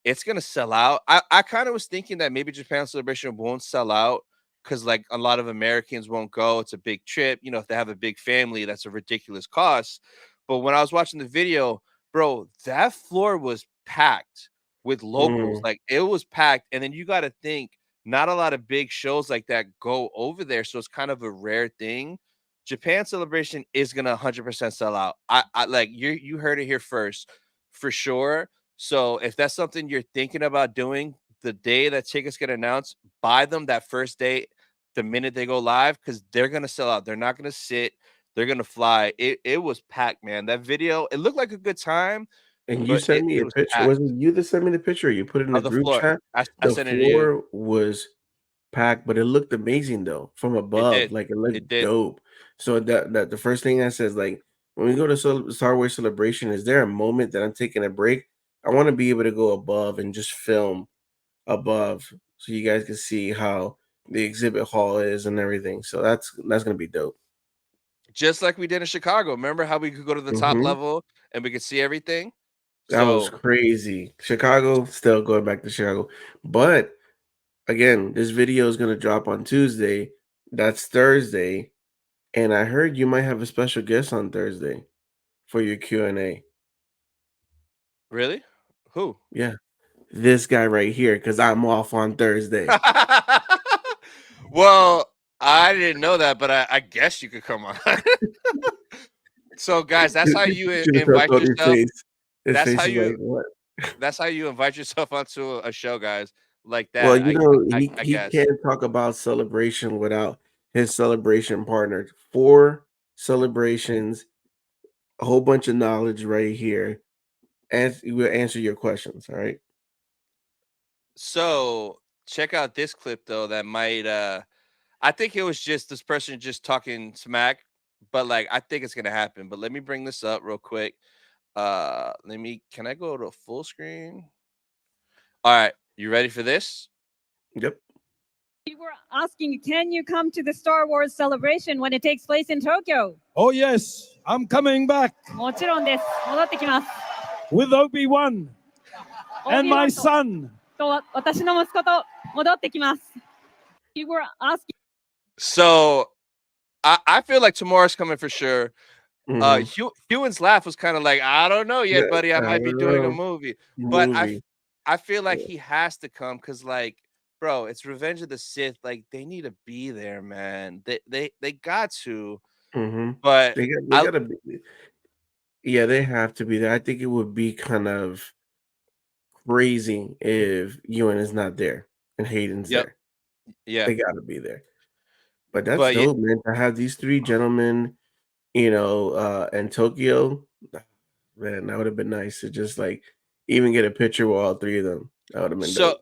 S2: it's gonna sell out. I kind of was thinking that maybe Japan Celebration won't sell out because like a lot of Americans won't go. It's a big trip. If they have a big family, that's a ridiculous cost. But when I was watching the video, bro, that floor was packed with locals.
S4: Mm,
S2: Like it was packed. And then you got to think, not a lot of big shows like that go over there. So it's kind of a rare thing. Japan Celebration is gonna 100% sell out. I like you heard it here first for sure. So if that's something you're thinking about doing, the day that tickets get announced, buy them that first day, the minute they go live, because they're gonna sell out. They're not gonna sit. They're gonna fly. It was packed, man. That video, it looked like a good time,
S4: and you
S2: but
S4: sent me
S2: it
S4: a
S2: was
S4: picture. Was
S2: packed
S4: it you that sent me the picture? Or you put it in the
S2: of the
S4: group
S2: floor.
S4: chat.
S2: I
S4: The
S2: sent it to you.
S4: floor was packed, but it looked amazing though from
S2: It
S4: above.
S2: did.
S4: Like it
S2: It
S4: looked
S2: did.
S4: dope. So that the first thing I says like when we go to Star Wars Celebration, is there a moment that I'm taking a break? I want to be able to go above and just film above so you guys can see how the exhibit hall is and everything. So that's gonna be dope.
S2: Just like we did in Chicago. Remember how we could go to the top
S4: Hmm.
S2: level and we could see everything?
S4: That was
S2: So,
S4: crazy. Chicago, still going back to Chicago. But again, this video is gonna drop on Tuesday. That's Thursday. And I heard you might have a special guest on Thursday for your Q&A.
S2: really? Who?
S4: Yeah. This guy right here, because I'm off on Thursday.
S2: Well, I didn't know that, but I guess you could come on. So, guys, that's how
S4: You
S2: you
S4: should have
S2: invite
S4: felt his
S2: yourself.
S4: face. His
S2: That's
S4: face
S2: how
S4: is like,
S2: you
S4: what?
S2: that's how you invite yourself onto a show, guys, like
S4: Well,
S2: that, I
S4: he
S2: guess.
S4: can't talk about celebration without his celebration partner. 4 celebrations, a whole bunch of knowledge right here, and we'll answer your questions, all right?
S2: So, check out this clip though that might I think it was just this person just talking smack, but like I think it's gonna happen. But let me bring this up real quick. Let me can I go to full screen? All right, you ready for this?
S4: Yep.
S1: We were asking, can you come to the Star Wars celebration when it takes place in Tokyo?
S5: Oh yes, I'm coming back
S1: もちろんです。戻ってきます。
S5: with Obi-Wan and my son.
S1: と私の息子と戻ってきます。We were asking.
S2: So I feel like tomorrow's coming for sure.
S4: Mhm.
S2: Hewan's laugh was kind of like, I don't know
S4: Yeah,
S2: yet, buddy. I
S4: I
S2: might be
S4: don't
S2: doing a
S4: know.
S2: movie, but
S4: Movie.
S2: I feel like
S4: Yeah.
S2: he has to come because, like, bro, it's Revenge of the Sith. Like, they need to be there, man. They got to.
S4: Mhm.
S2: But
S4: They
S2: I
S4: gotta be, yeah, they have to be there. I think it would be kind of crazy if Ewan is not there and Hayden's
S2: Yep,
S4: there.
S2: yeah,
S4: They gotta be there. But that's
S2: but yeah.
S4: dope, man, to have these 3 gentlemen, in Tokyo. Man, that would have been nice to just, like, even get a picture with all 3 of them. That would have been
S2: So
S4: dope.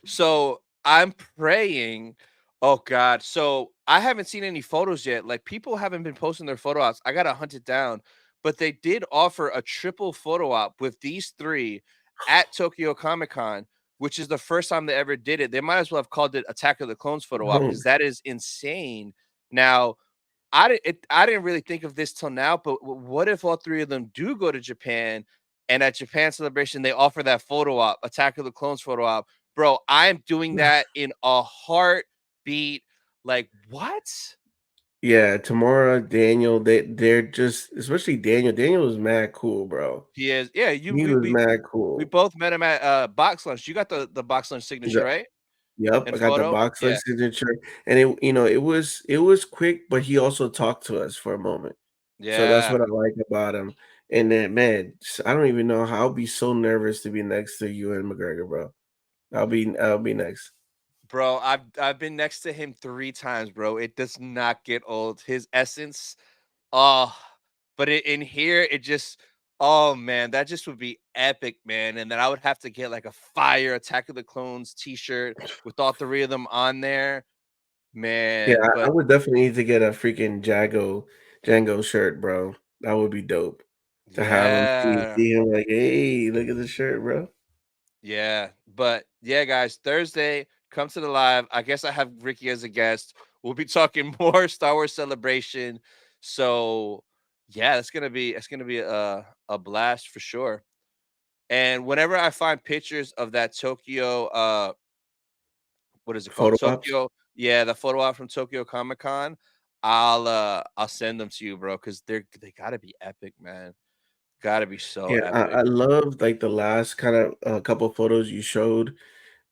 S2: so I'm praying. Oh God. So I haven't seen any photos yet. Like people haven't been posting their photo ops. I gotta hunt it down. But they did offer a triple photo op with these three at Tokyo Comic Con, which is the first time they ever did it. They might as well have called it Attack of the Clones photo op
S4: Oh,
S2: because that is insane. Now, I didn't really think of this till now, but what if all three of them do go to Japan and at Japan Celebration they offer that photo op, Attack of the Clones photo op? Bro, I'm doing that in a heartbeat. Like, what?
S4: yeah, Tamara, Daniel, they're just, especially Daniel. Daniel was mad cool, bro.
S2: He is. Yeah, you
S4: He was mad
S2: we
S4: cool.
S2: both met him at box lunch. You got the box lunch signature, right?
S4: Yep,
S2: And
S4: I got the
S2: photo?
S4: box
S2: Yeah.
S4: lunch signature, and it was quick, but he also talked to us for a moment. So that's
S2: Yeah.
S4: what I like about him. And then, man, I don't even know how I'll be so nervous to be next to you and McGregor, bro. I'll be next.
S2: Bro, I've been next to him 3 times, bro. It does not get old. His essence. Oh, but in here, it just, oh man, that just would be epic, man. And then I would have to get like a fire Attack of the Clones t-shirt with all three of them on there,
S4: Yeah,
S2: man.
S4: I
S2: But
S4: would definitely need to get a freaking Django shirt, bro. That would be dope to have him
S2: yeah,
S4: see him like, hey, look at the shirt, bro.
S2: yeah, but yeah, guys, Thursday, come to the live. I guess I have Ricky as a guest. We'll be talking more Star Wars Celebration. So yeah, it's gonna be a blast for sure. And whenever I find pictures of that Tokyo, what is it called?
S4: Photo ops.
S2: Tokyo, yeah, the photo op from Tokyo Comic Con. I'll send them to you, bro, because they gotta be epic, man. Gotta be so
S4: Yeah, I
S2: epic.
S4: love like the last kind of couple photos you showed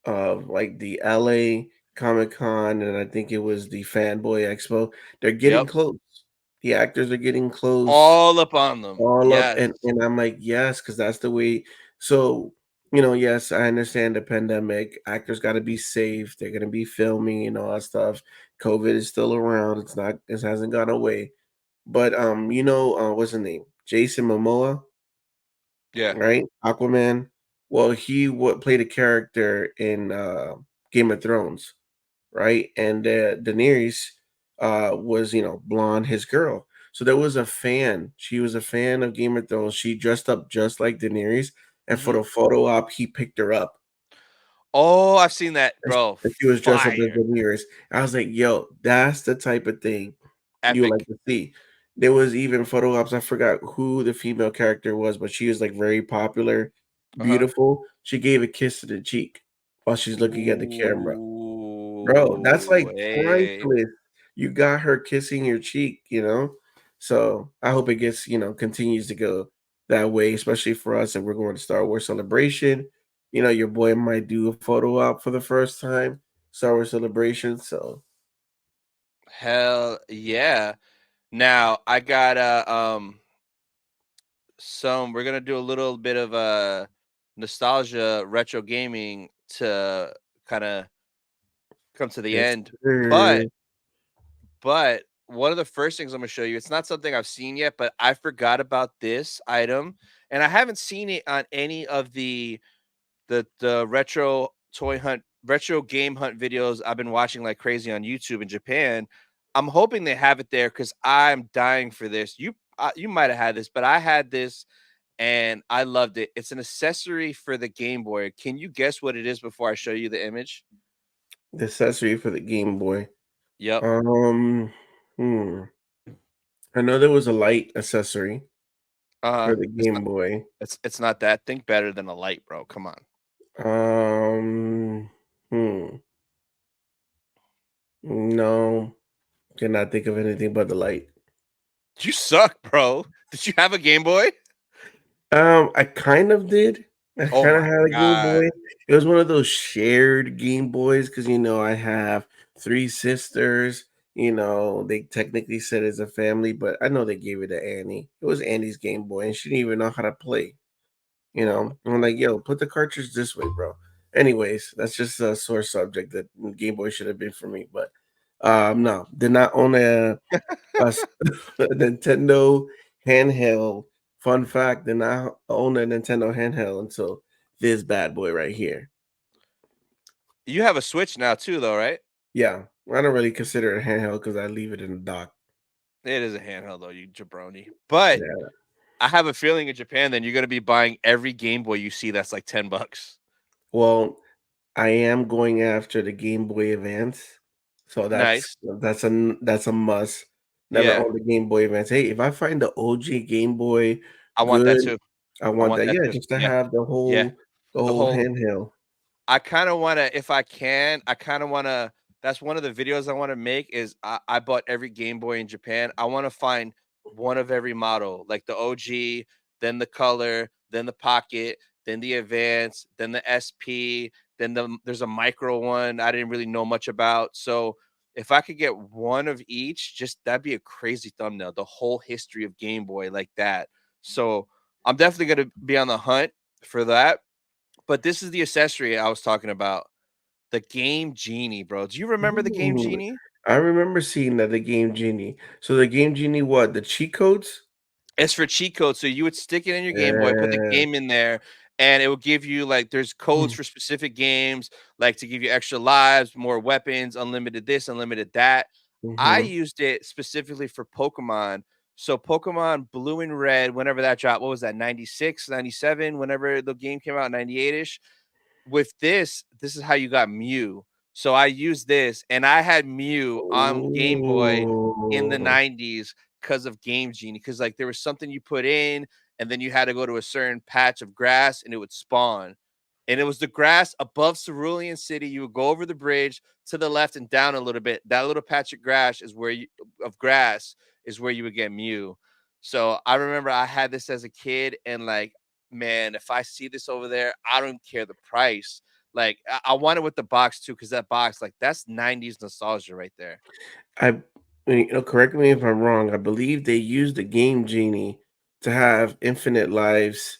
S4: of like the LA Comic Con, and I think it was the Fanboy Expo. They're getting
S2: Yep,
S4: close. The actors are getting close.
S2: all up on them.
S4: All up,
S2: Yes,
S4: and I'm like, "Yes," because that's the way. So, yes, I understand the pandemic. Actors gotta be safe. They're gonna be filming and all that stuff. COVID is still around. It hasn't gone away. But, what's his name? Jason Momoa,
S2: yeah.
S4: right? Aquaman. Well, he played a character in, Game of Thrones, right? And Daenerys was, blonde, his girl. So there was a fan. She was a fan of Game of Thrones. She dressed up just like Daenerys, and for the photo op, he picked her up.
S2: Oh, I've seen that, bro.
S4: And she was dressed up as
S2: Fire.
S4: Ramirez. I was like, yo, that's the type of thing you like
S2: Epic.
S4: to see. There was even photo ops. I forgot who the female character was, but she was like very popular, beautiful. She gave a kiss to the cheek while she's looking at the camera. Bro, that's
S2: Ooh,
S4: like
S2: hey.
S4: priceless. You got her kissing your cheek, you know? So I hope it gets, continues to go that way, especially for us if we're going to Star Wars Celebration. Your boy might do a photo op for the first time, Star Wars Celebration. So
S2: Hell yeah. Now I got we're gonna do a little bit of nostalgia retro gaming to kind of come to the
S4: yes,
S2: end.
S4: sir.
S2: But one of the first things I'm gonna show you, it's not something I've seen yet, but I forgot about this item, and I haven't seen it on any of the retro game hunt videos I've been watching like crazy on YouTube in Japan. I'm hoping they have it there because I'm dying for this. You might have had this, but I had this and I loved it. It's an accessory for the Game Boy. Can you guess what it is before I show you the image?
S4: The accessory for the Game Boy.
S2: Yep.
S4: Um, hmm. I know there was a light accessory for the
S2: It's not
S4: Game Boy.
S2: it's not that. Think better than a light, bro. Come on.
S4: Um, hmm. No, cannot think of anything but the light.
S2: You suck, bro. Did you have a Game Boy?
S4: I kind of did. I
S2: Oh
S4: kind of
S2: my
S4: had a Game
S2: god.
S4: Boy. It was one of those shared Game Boys because I have three sisters. They technically said it's a family, but I know they gave it to Annie. It was Annie's Game Boy, and she didn't even know how to play. I'm like, yo, put the cartridge this way, bro. Anyways, that's just a sore subject that Game Boy should have been for me, but no, did not own a Nintendo handheld. Fun fact, did not own a Nintendo handheld until this bad boy right here.
S2: You have a Switch now too, though, right?
S4: Yeah, I don't really consider it a handheld because I leave it in the dock.
S2: It is a handheld though, you jabroni. But
S4: Yeah.
S2: I have a feeling in Japan, then you're gonna be buying every Game Boy you see that's like $10.
S4: Well, I am going after the Game Boy Advance, so
S2: Nice.
S4: that's a must. Never
S2: Yeah,
S4: owned a Game Boy Advance. Hey, if I find the OG Game Boy
S2: I want that
S4: good,
S2: too.
S4: I
S2: I
S4: want
S2: want
S4: that.
S2: that
S4: Yeah,
S2: too.
S4: just to
S2: Yeah,
S4: have the
S2: yeah.
S4: whole the
S2: The
S4: whole
S2: whole
S4: handheld.
S2: I kinda wanna, if I can, I kinda wanna that's one of the videos I wanna make is I bought every Game Boy in Japan. I wanna find one of every model, like the OG, then the color, then the pocket, then the advance, then the SP, then there's a micro one I didn't really know much about. So if I could get one of each, just that'd be a crazy thumbnail. The whole history of Game Boy like that. So I'm definitely gonna be on the hunt for that. But this is the accessory I was talking about, the Game Genie, bro. Do you remember the Game
S4: Ooh,
S2: Genie?
S4: I remember seeing that the Game Genie. So the Game Genie, what? The cheat codes?
S2: It's for cheat codes. So you would stick it in your Game Boy, put the
S4: Yeah.
S2: game in there, and it will give you like there's codes for specific games, like to give you extra lives, more weapons, unlimited this, unlimited that. I
S4: Mm-hmm.
S2: used it specifically for Pokemon. So Pokemon Blue and Red, whenever that dropped, what was that? 96, 97, whenever the game came out, 98-ish. With this is how you got Mew. So I used this and I had Mew on Game Boy in the
S4: Ooh.
S2: 90s because of Game Genie. Because like there was something you put in, and then you had to go to a certain patch of grass and it would spawn. And it was the grass above Cerulean City. You would go over the bridge to the left and down a little bit. That little patch of grass is where you would get Mew. So I remember I had this as a kid, and like, man, if I see this over there, I don't care the price. Like, I want it with the box too, because that box, like, that's 90s nostalgia right there.
S4: I, correct me if I'm wrong. I believe they used the Game Genie to have infinite lives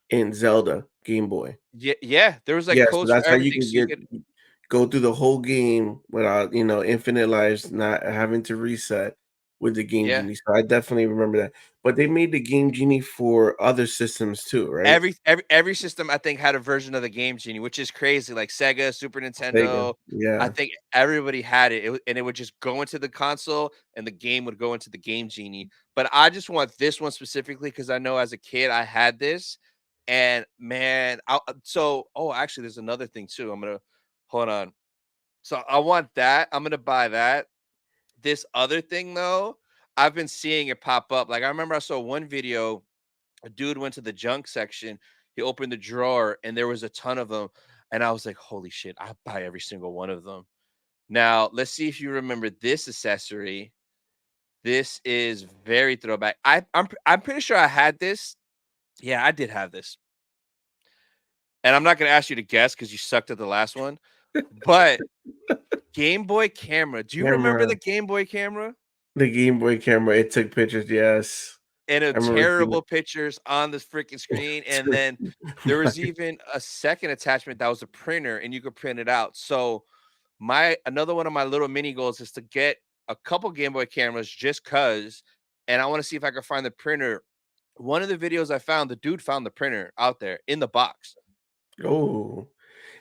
S4: in Zelda Game Boy.
S2: Yeah, yeah. There was like
S4: Yeah, so
S2: codes for
S4: that's how you
S2: everything.
S4: can
S2: So you could,
S4: go through the whole game without, infinite lives, not having to reset with the Game
S2: yeah.
S4: Genie. So I definitely remember that. But they made the Game Genie for other systems too, right?
S2: Every system I think had a version of the Game Genie, which is crazy. Like Sega, Super
S4: Sega.
S2: Nintendo, I
S4: Yeah.
S2: think everybody had it. And it would just go into the console, and the game would go into the Game Genie. But I just want this one specifically because I know as a kid I had this, And man, actually, there's another thing too. I'm gonna hold on. So I want that. I'm gonna buy that. This other thing though, I've been seeing it pop up. Like I remember I saw one video. A dude went to the junk section. He opened the drawer and there was a ton of them. And I was like, holy shit, I'll buy every single one of them. Now, let's see if you remember this accessory. This is very throwback. I'm pretty sure I had this. Yeah, I did have this. And I'm not going to ask you to guess because you sucked at the last one. But Game Boy camera. Do you remember the Game Boy camera?
S4: The Game Boy camera. It took pictures. Yes.
S2: And
S4: I remember seeing
S2: terrible
S4: it.
S2: pictures on the freaking screen. And then there was even a second attachment that was a printer, and you could print it out. So another one of my little mini goals is to get a couple Game Boy cameras just cause, and I want to see if I can find the printer. One of the videos I found, the dude found the printer out there in the box.
S4: Oh,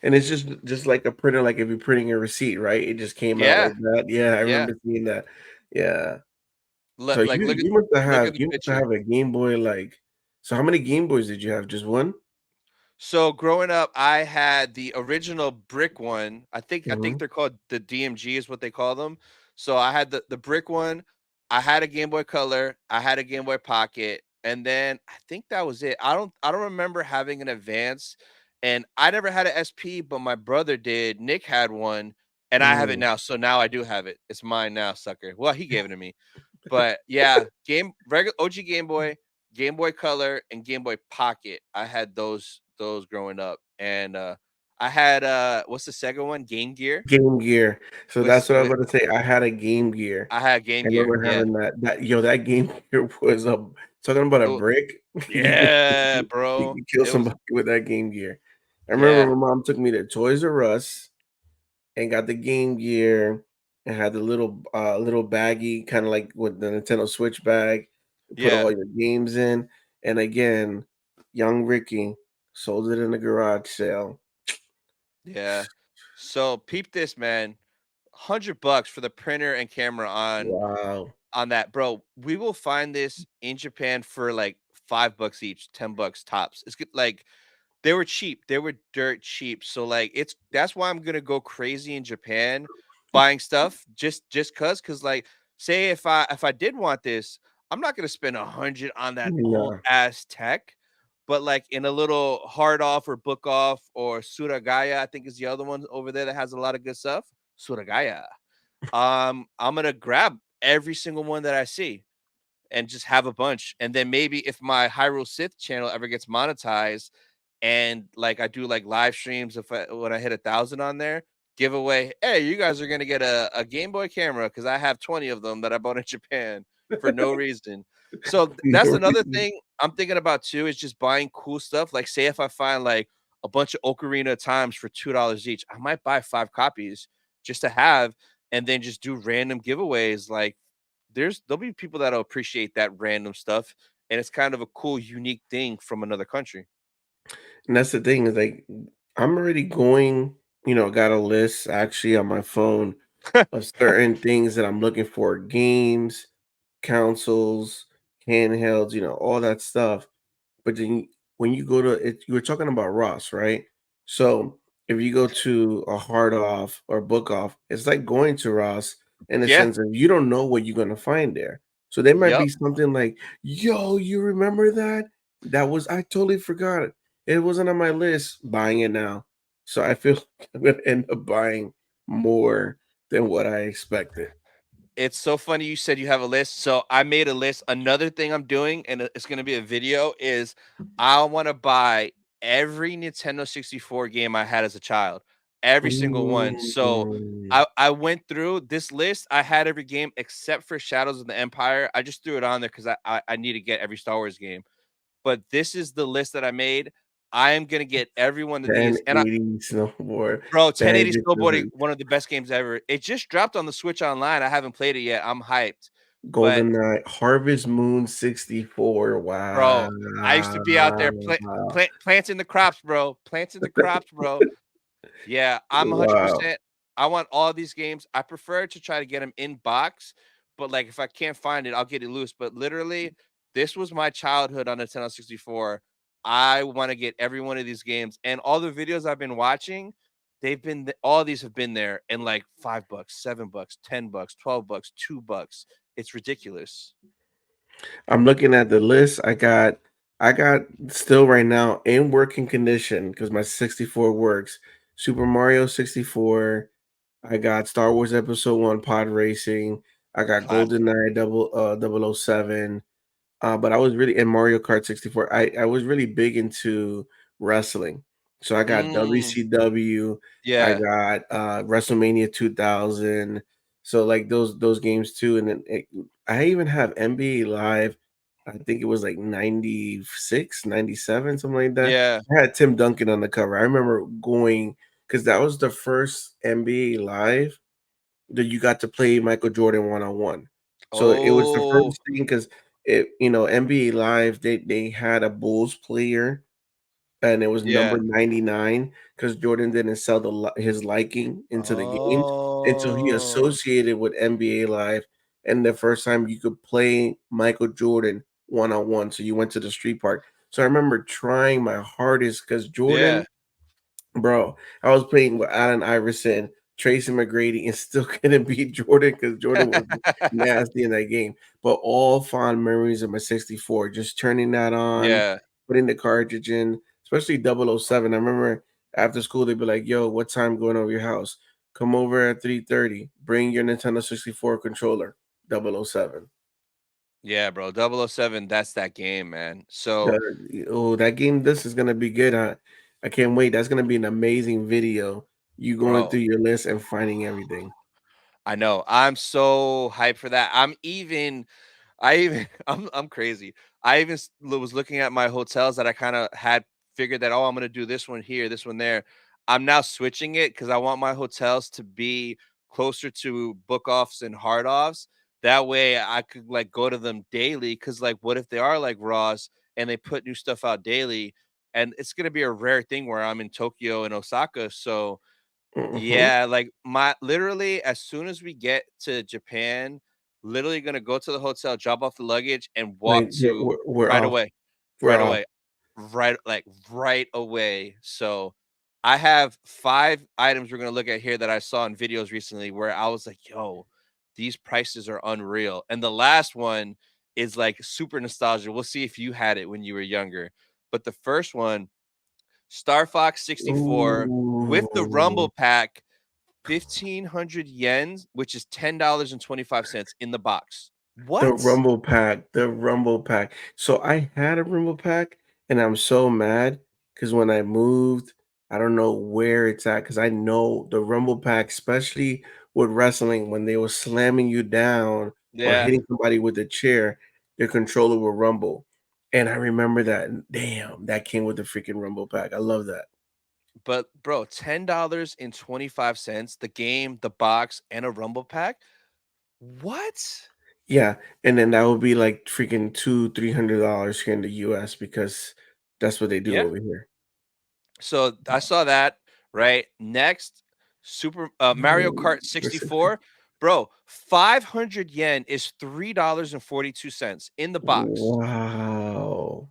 S4: and it's just like a printer, like if you're printing a receipt, right? It just came out
S2: Yeah,
S4: like that. Yeah, I
S2: yeah.
S4: remember seeing that. Yeah. So
S2: Like look at
S4: you must
S2: look at the
S4: you must
S2: picture.
S4: have a Game Boy. Like, so how many Game Boys did you have? Just one?
S2: So growing up, I had the original brick one. I think
S4: Mhm.
S2: they're called the DMG is what they call them. So I had the brick one. I had a Game Boy Color. I had a Game Boy Pocket, and then I think that was it. I don't remember having an Advance, and I never had an SP, but my brother did. Nick had one, and I have it
S4: Mm.
S2: now. So now I do have it. It's mine now, sucker. Well, he gave it to me. But yeah, regular OG Game Boy Color, and Game Boy Pocket. I had those growing up, and I had what's the Sega one? Game Gear.
S4: Game Gear. So
S2: Was
S4: that's what I was
S2: with
S4: about to say. I had a Game Gear.
S2: I had Game
S4: I
S2: Gear.
S4: remember
S2: Yeah.
S4: having that Game Gear was a talking about a
S2: Oh,
S4: brick. You could
S2: yeah,
S4: you
S2: bro.
S4: could kill
S2: It was
S4: somebody with that Game Gear. I remember
S2: yeah,
S4: my mom took me to Toys R Us and got the Game Gear and had the little baggie, kind of like with the Nintendo Switch bag, put
S2: yeah,
S4: all your games in. And again, young Ricky sold it in a garage sale.
S2: yeah. So peep this, man. $100 for the printer and camera
S4: Wow.
S2: on that, bro. We will find this in Japan for like $5 each, $10 tops. It's good. Like they were cheap. They were dirt cheap. So like that's why I'm gonna go crazy in Japan buying stuff cause like say if I did want this, I'm not gonna spend 100 on that old
S4: No.
S2: ass tech. But like in a little hard off or book off or Suragaya, I think is the other one over there that has a lot of good stuff. Suragaya. I'm gonna grab every single one that I see and just have a bunch. And then maybe if my Hyrule Sith channel ever gets monetized and like I do like live streams when I hit 1,000 on there, giveaway, hey, you guys are gonna get a Game Boy camera because I have 20 of them that I bought in Japan for no reason. So that's
S4: No
S2: another
S4: reason.
S2: thing I'm thinking about too is just buying cool stuff. Like say if I find like a bunch of Ocarina of Times for $2 each, I might buy 5 copies just to have and then just do random giveaways like there'll be people that'll appreciate that random stuff, and it's kind of a cool, unique thing from another country.
S4: And that's the thing is like I'm already going, got a list actually on my phone of certain things that I'm looking for, games, consoles, handhelds, all that stuff. But then when you go to it, you were talking about Ross, right? So if you go to a hard off or book off, it's like going to Ross in the
S2: Yeah.
S4: sense of you don't know what you're gonna find there. So there might
S2: Yep.
S4: be something like, yo, you remember that? I totally forgot it. It wasn't on my list. Buying it now. So I feel like I'm gonna end up buying more than what I expected.
S2: It's so funny you said you have a list. So I made a list. Another thing I'm doing, and it's going to be a video, is I want to buy every Nintendo 64 game I had as a child, every single one. So
S4: Mm.
S2: I went through this list. I had every game except for Shadows of the Empire. I just threw it on there because I need to get every Star Wars game. But this is the list that I made. I am gonna get every one of these. And
S4: 1080 snowboard,
S2: bro, 1080
S4: Banjo
S2: snowboarding,
S4: Kazooie,
S2: one of the best games ever. It just dropped on the Switch Online. I haven't played it yet. I'm hyped. But
S4: Golden Knight, Harvest Moon 64. Wow.
S2: bro, I used to be out there planting the crops, bro. Planting the crops, bro. Yeah, I'm
S4: Wow.
S2: 100%. I want all these games. I prefer to try to get them in box, but like if I can't find it, I'll get it loose. But literally, this was my childhood on Nintendo 64. I want to get every one of these games, and all the videos I've been watching, all these have been there in like $5, $7, $10, $12, $2. It's ridiculous.
S4: I'm looking at the list. I got still right now in working condition because my 64 works. Super Mario 64. I got Star Wars Episode 1 Pod Racing. I got
S2: Classic.
S4: GoldenEye 007. But I was really in Mario Kart 64. I was really big into wrestling. So I got
S2: Mm,
S4: WCW, I
S2: yeah,
S4: got WrestleMania 2000. So like those games too. And then I even have NBA Live. I think it was like 96, 97, something like that.
S2: yeah.
S4: I had Tim Duncan on the cover. I remember going because that was the first NBA Live that you got to play Michael Jordan one-on-one. So it was the
S2: Oh,
S4: first thing because NBA Live, they had a Bulls player and it was number
S2: yeah.
S4: 99 because Jordan didn't sell his liking into the game. And so he
S2: Oh,
S4: associated with NBA Live. And the first time you could play Michael Jordan one-on-one. So you went to the street park. So I remember trying my hardest because
S2: yeah.
S4: Jordan. Bro, I was playing with Allen Iverson, Tracy McGrady, and still couldn't beat Jordan because Jordan was nasty in that game. But all fond memories of my 64, just turning that on,
S2: Yeah.
S4: putting the cartridge in, especially 007. I remember after school, they'd be like, yo, what time going over your house? Come over at 3:30. Bring your Nintendo 64 controller, 007.
S2: Yeah, bro. 007, that's that game, man. So,
S4: That game, this is gonna be good. I can't wait. That's gonna be an amazing video. You going
S2: bro,
S4: through your list and finding everything.
S2: I know. I'm so hyped for that. I'm crazy. I even was looking at my hotels that I kind of had figured that, oh, I'm gonna do this one here, this one there. I'm now switching it because I want my hotels to be closer to book offs and hard offs. That way I could like go to them daily. Cause like what if they are like Ross and they put new stuff out daily? And it's gonna be a rare thing where I'm in Tokyo and Osaka. So
S4: Mhm.
S2: yeah, like my literally as soon as we get to Japan, literally gonna go to the hotel, drop off the luggage, and walk
S4: Wait,
S2: to
S4: we're
S2: right
S4: off.
S2: away,
S4: We're
S2: right
S4: off.
S2: away, right away. So I have 5 items we're gonna look at here that I saw in videos recently where I was like, yo, these prices are unreal. And the last one is like super nostalgia. We'll see if you had it when you were younger. But the first one, Star Fox 64 with the
S4: Ooh.
S2: Rumble Pack 1,500 yen, which is $10.25 in the box. What?
S4: The Rumble Pack. So I had a Rumble Pack, and I'm so mad because when I moved, I don't know where it's at because I know the Rumble Pack, especially with wrestling, when they were slamming you down or
S2: Yeah,
S4: hitting somebody with a chair, their controller will rumble. And I remember that. And damn, that came with the freaking Rumble Pack. I love that.
S2: but bro, $10.25, the game, the box, and a Rumble Pack. What?
S4: Yeah, and then that would be like freaking $200-300 here in the US because that's what they do
S2: Yeah.
S4: over here.
S2: So I saw that, right? Next, Super Mario
S4: Oh,
S2: Kart 64. Bro, 500 yen is $3.42 in the box.
S4: wow.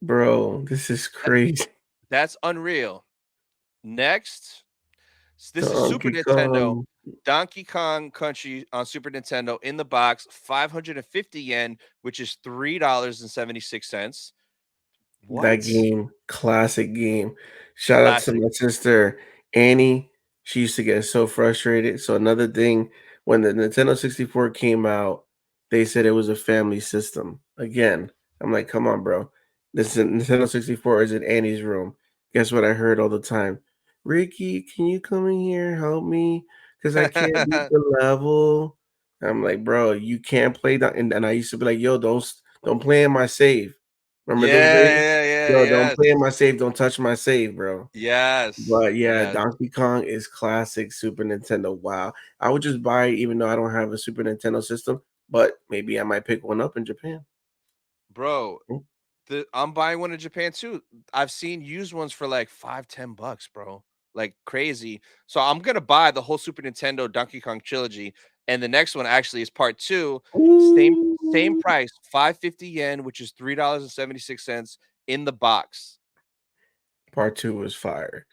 S4: Bro, this is
S2: That-
S4: crazy.
S2: That's unreal. Next, this is Super
S4: Donkey
S2: Nintendo.
S4: Kong,
S2: Donkey Kong Country on Super Nintendo in the box, 550 yen, which is $3.76.
S4: that
S2: What?
S4: game, classic game. Shout out to
S2: Classic.
S4: my sister Annie. She used to get so frustrated. So another thing, when the Nintendo 64 came out, they said it was a family system. Again, I'm like, come on, bro. This Nintendo 64 is in Annie's room. Guess what I heard all the time? Ricky, can you come in here help me? Because I can't beat the level. I'm like, bro, you can't play that. And I used to be like, yo, don't play in my save. Remember those
S2: Yeah,
S4: days?
S2: yeah, yeah,
S4: Yo, don't
S2: yes.
S4: play in my save, don't touch my save, bro.
S2: Yes.
S4: But yeah,
S2: Yes.
S4: Donkey Kong is classic Super Nintendo. Wow. I would just buy it even though I don't have a Super Nintendo system, but maybe I might pick one up in Japan.
S2: Bro,
S4: Mm.
S2: I'm buying one in Japan too. I've seen used ones for like 5, $10, bro. Like crazy. So I'm gonna buy the whole Super Nintendo Donkey Kong trilogy. and the next one actually is part 2. Same
S4: Ooh.
S2: price, 550 yen, which is $3.76 in the box.
S4: Part 2 was fire.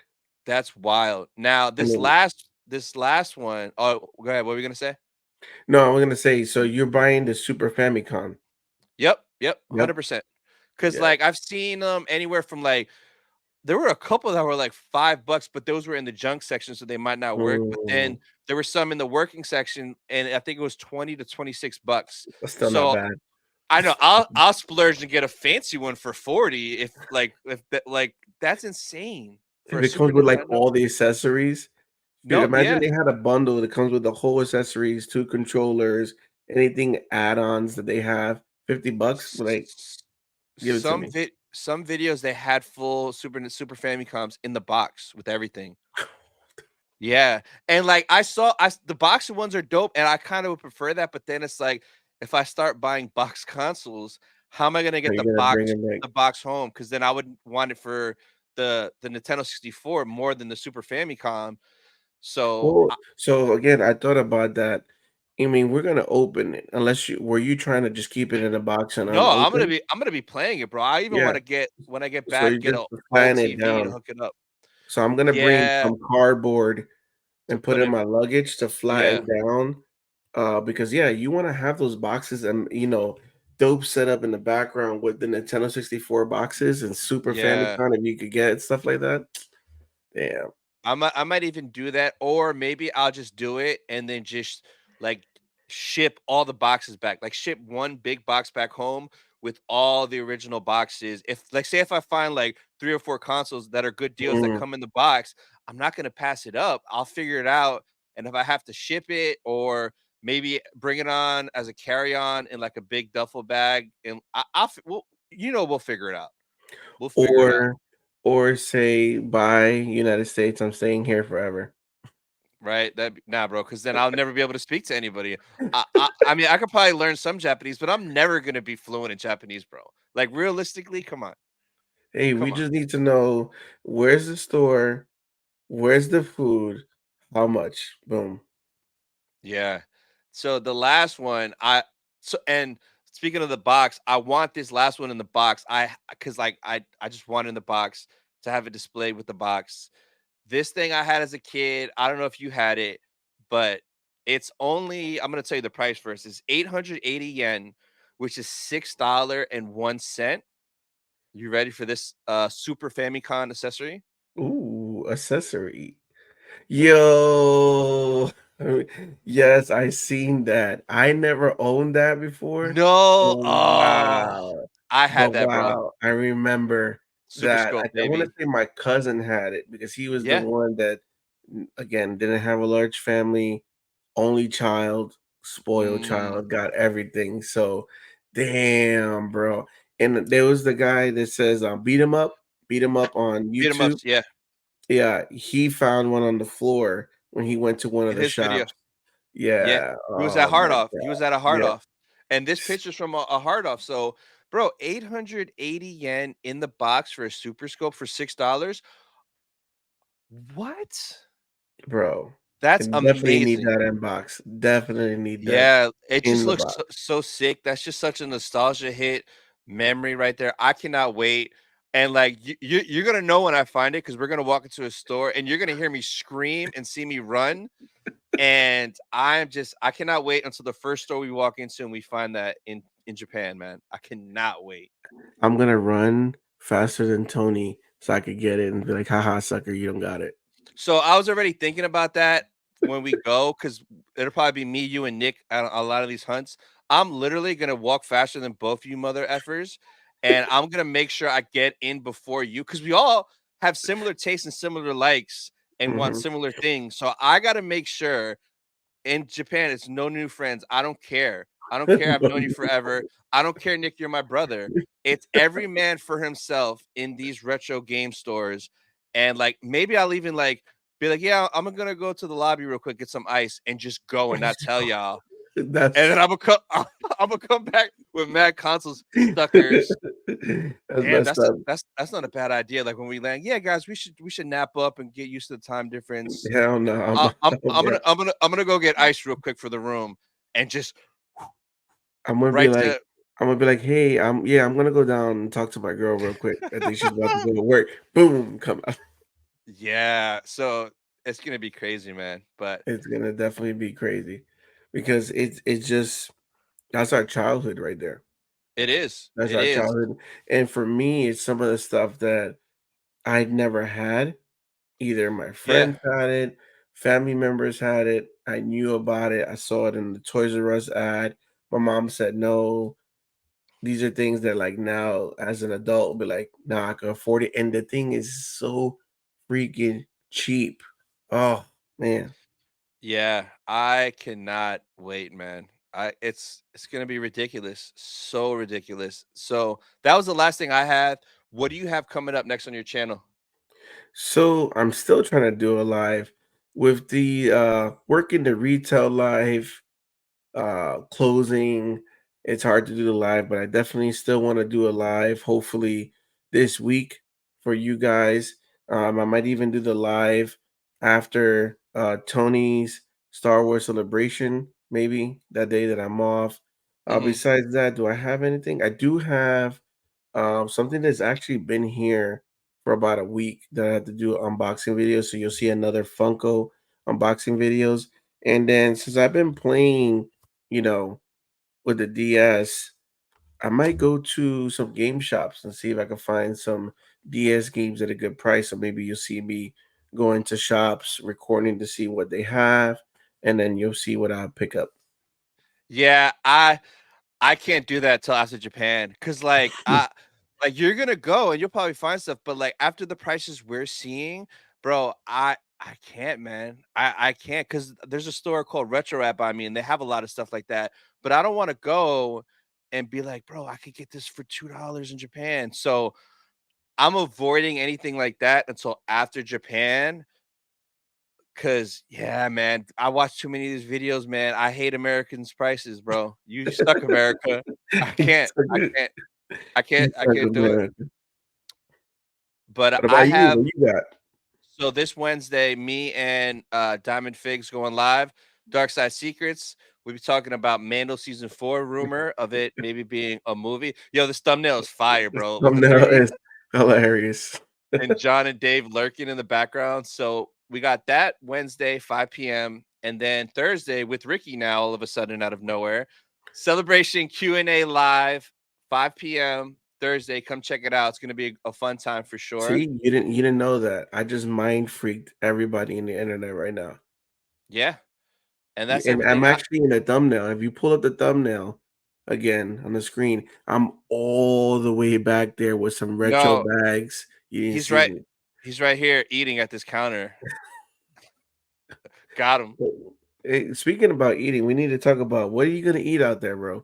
S2: That's wild. Now
S4: And
S2: this
S4: then,
S2: last one. Oh, go ahead. What were we gonna say?
S4: no, I'm gonna say, so you're buying the Super Famicom.
S2: Yep,
S4: Yep.
S2: 100%. Because
S4: Yeah.
S2: like I've seen them anywhere from like there were a couple that were like $5, but those were in the junk section, so they might not work. But then
S4: Mm,
S2: there were some in the working section, and I think it was 20 to $26.
S4: that's still not
S2: So
S4: bad.
S2: I know I'll splurge and get a fancy one for 40 if that like that's insane for
S4: If
S2: a
S4: it
S2: Super
S4: comes with, like,
S2: Nintendo.
S4: all the accessories, dude,
S2: No,
S4: imagine
S2: yeah,
S4: they had a bundle that comes with the whole accessories, 2 controllers, anything add-ons that they have, $50, like,
S2: s-
S4: give it to me.
S2: some videos they had full Super Famicoms in the box with everything. Yeah, and, like, the boxer ones are dope, and I kinda would prefer that, but then it's like, if I start buying box consoles, how am I gonna
S4: Are
S2: get
S4: you gonna bring it back?
S2: the box home? Because then I would want it for the Nintendo 64 more than the Super Famicom, so
S4: Well, so again, I thought about that. I mean, we're gonna open it unless you were you trying to just keep it in a box and
S2: no,
S4: unopened?
S2: I'm gonna be playing it, bro. I even
S4: Yeah,
S2: wanna get when I get
S4: so
S2: back,
S4: you
S2: get
S4: just
S2: a old
S4: flatten it
S2: TV to
S4: down.
S2: hook it up.
S4: So I'm gonna bring
S2: Yeah,
S4: some cardboard
S2: to
S4: and put
S2: put
S4: in
S2: in
S4: my luggage to
S2: yeah,
S4: flatten down, because yeah, you wanna have those boxes and, dope setup in the background with the Nintendo 64 boxes and Super
S2: yeah.
S4: Famicom if you could get stuff like that. Damn.
S2: I might even do that, or maybe I'll just do it and then just like ship all the boxes back. Like ship one big box back home with all the original boxes. If like say if I find like 3 or 4 consoles that are good deals that
S4: Mm.
S2: come in the box, I'm not gonna pass it up. I'll figure it out. And if I have to ship it or maybe bring it on as a carry-on in like a big duffel bag, and well, we'll figure it out. We'll figure it out.
S4: Or or say, "Bye, United States, I'm staying here forever."
S2: Right? Nah, bro, because then I'll never be able to speak to anybody. I mean, I could probably learn some Japanese, but I'm never gonna be fluent in Japanese, bro. Like realistically, come on,
S4: Hey, we
S2: come on.
S4: just need to know where's the store, where's the food, how much. Boom.
S2: Yeah. So the last one, and speaking of the box, I want this last one in the box. Because like I just want it in the box to have it displayed with the box. This thing I had as a kid, I don't know if you had it, but it's only I'm gonna tell you the price first. It's 880 yen, which is $6.01. You ready for this Super Famicom accessory?
S4: Ooh, accessory. Yo, yes, I seen that. I never owned that before.
S2: No.
S4: Oh,
S2: Oh,
S4: wow.
S2: I
S4: But
S2: had that, bro.
S4: wow, I remember
S2: Super
S4: that.
S2: scope,
S4: I wanna
S2: baby.
S4: say my cousin had it because he was the
S2: Yeah.
S4: one that, again, didn't have a large family, only child, spoiled
S2: Mm,
S4: child, got everything. So, damn, bro. And there was the guy that says, beat 'em up on
S2: beat 'em
S4: YouTube.
S2: ups, yeah.
S4: Yeah, he found one on the floor when he went to one of
S2: In
S4: the
S2: his video.
S4: shops.
S2: Yeah.
S4: Yeah,
S2: He was at
S4: oh
S2: Hard
S4: my
S2: Off. He
S4: god.
S2: was at a Hard
S4: Yeah.
S2: Off. And this picture's from a Hard Off. So, bro, 880 yen in the box for a Super Scope for $6. What?
S4: Bro,
S2: That's
S4: and definitely need
S2: amazing.
S4: that inbox. Definitely need that
S2: Yeah, it
S4: in
S2: just
S4: the
S2: looks
S4: box.
S2: so sick. That's just such a nostalgia hit memory right there. I cannot wait. And like you're gonna know when I find it because we're gonna walk into a store and you're gonna hear me scream and see me run. And I cannot wait until the first store we walk into and we find that in Japan, man. I cannot wait.
S4: I'm gonna run faster than Tony so I could get it and be like, "Haha, sucker, you don't got it."
S2: So I was already thinking about that when we go because it'll probably be me, you, and Nick at a lot of these hunts. I'm literally gonna walk faster than both you mother effers, and I'm gonna make sure I get in before you because we all have similar tastes and similar likes and want
S4: Mhm.
S2: similar things. So I gotta make sure in Japan, it's no new friends. I don't care. I don't care. I've known you forever. I don't care, Nick. You're my brother. It's every man for himself in these retro game stores. And like maybe I'll even like be like, yeah, I'm gonna go to the lobby real quick, get some ice, and just go and not tell y'all.
S4: That's
S2: And then I'm gonna come back with mad consoles, suckers.
S4: that's
S2: Damn,
S4: messed up.
S2: that's not a bad idea. Like when we land, yeah, guys, we should nap up and get used to the time difference.
S4: Hell no.
S2: I'm gonna go get ice real quick for the room and just
S4: I'm gonna be
S2: right
S4: like,
S2: to
S4: hey, I'm gonna go down and talk to my girl real quick. I think she's about to go to work. Boom, come out.
S2: yeah. So it's gonna be crazy, man. But
S4: It's gonna definitely be crazy because it's just that's our childhood right there.
S2: it is.
S4: That's
S2: It
S4: our
S2: is.
S4: childhood. And for me, it's some of the stuff that I'd never had. Either my
S2: Yeah.
S4: friends had it, family members had it, I knew about it, I saw it in the Toys R Us ad. My mom said no. These are things that like now as an adult be like, nah, I can afford it. And the thing is so freaking cheap. Oh man.
S2: Yeah, I cannot wait, man. It's gonna be ridiculous. So ridiculous. So that was the last thing I had. What do you have coming up next on your channel?
S4: So I'm still trying to do a live with the working the retail live closing. It's hard to do the live, but I definitely still want to do a live hopefully this week for you guys. I might even do the live after Tony's Star Wars celebration, maybe that day that I'm off.
S2: Hmm.
S4: Besides that, do I have anything? I do have something that's actually been here for about a week that I had to do unboxing videos. So you'll see another Funko unboxing videos. And then since I've been playing, you know, with the DS, I might go to some game shops and see if I can find some DS games at a good price. So maybe you'll see me going to shops, recording to see what they have, and then you'll see what I pick up.
S2: Yeah, I can't do that till after Japan because like you're gonna go and you'll probably find stuff, but like after the prices we're seeing, bro, I can't, man. I can't because there's a store called Retro App by me and they have a lot of stuff like that. But I don't want to go and be like, bro, I could get this for $2 in Japan. So I'm avoiding anything like that until after Japan. Cause yeah, man, I watch too many of these videos, man. I hate Americans' prices, bro. You suck, America. I can't.
S4: So
S2: I
S4: good.
S2: can't. I can't.
S4: It's
S2: I
S4: like
S2: can't do it.
S4: America.
S2: But
S4: What
S2: I
S4: about you?
S2: have
S4: What you got?
S2: so this Wednesday, me and Diamond Figs going live. Dark Side Secrets. We'll be talking about Mando season 4 rumor of it maybe being a movie. Yo, this thumbnail is fire, bro. With the
S4: Thumbnail
S2: 3D
S4: is hilarious.
S2: and John and Dave lurking in the background. So we got that Wednesday, 5 p.m. And then Thursday with Ricky now all of a sudden out of nowhere. Celebration Q&A live, 5 p.m. Thursday. Come check it out. It's gonna be a fun time for sure.
S4: See, you didn't know that. I just mind freaked everybody in the internet right now.
S2: Yeah. And that's
S4: And I'm
S2: everything.
S4: actually in the thumbnail. If you pull up the thumbnail again on the screen, I'm all the way back there with some retro
S2: No,
S4: bags. You didn't
S2: he's
S4: see
S2: right.
S4: me.
S2: He's right here eating at this counter. Got him.
S4: Hey, speaking about eating, we need to talk about what are you gonna eat out there, bro?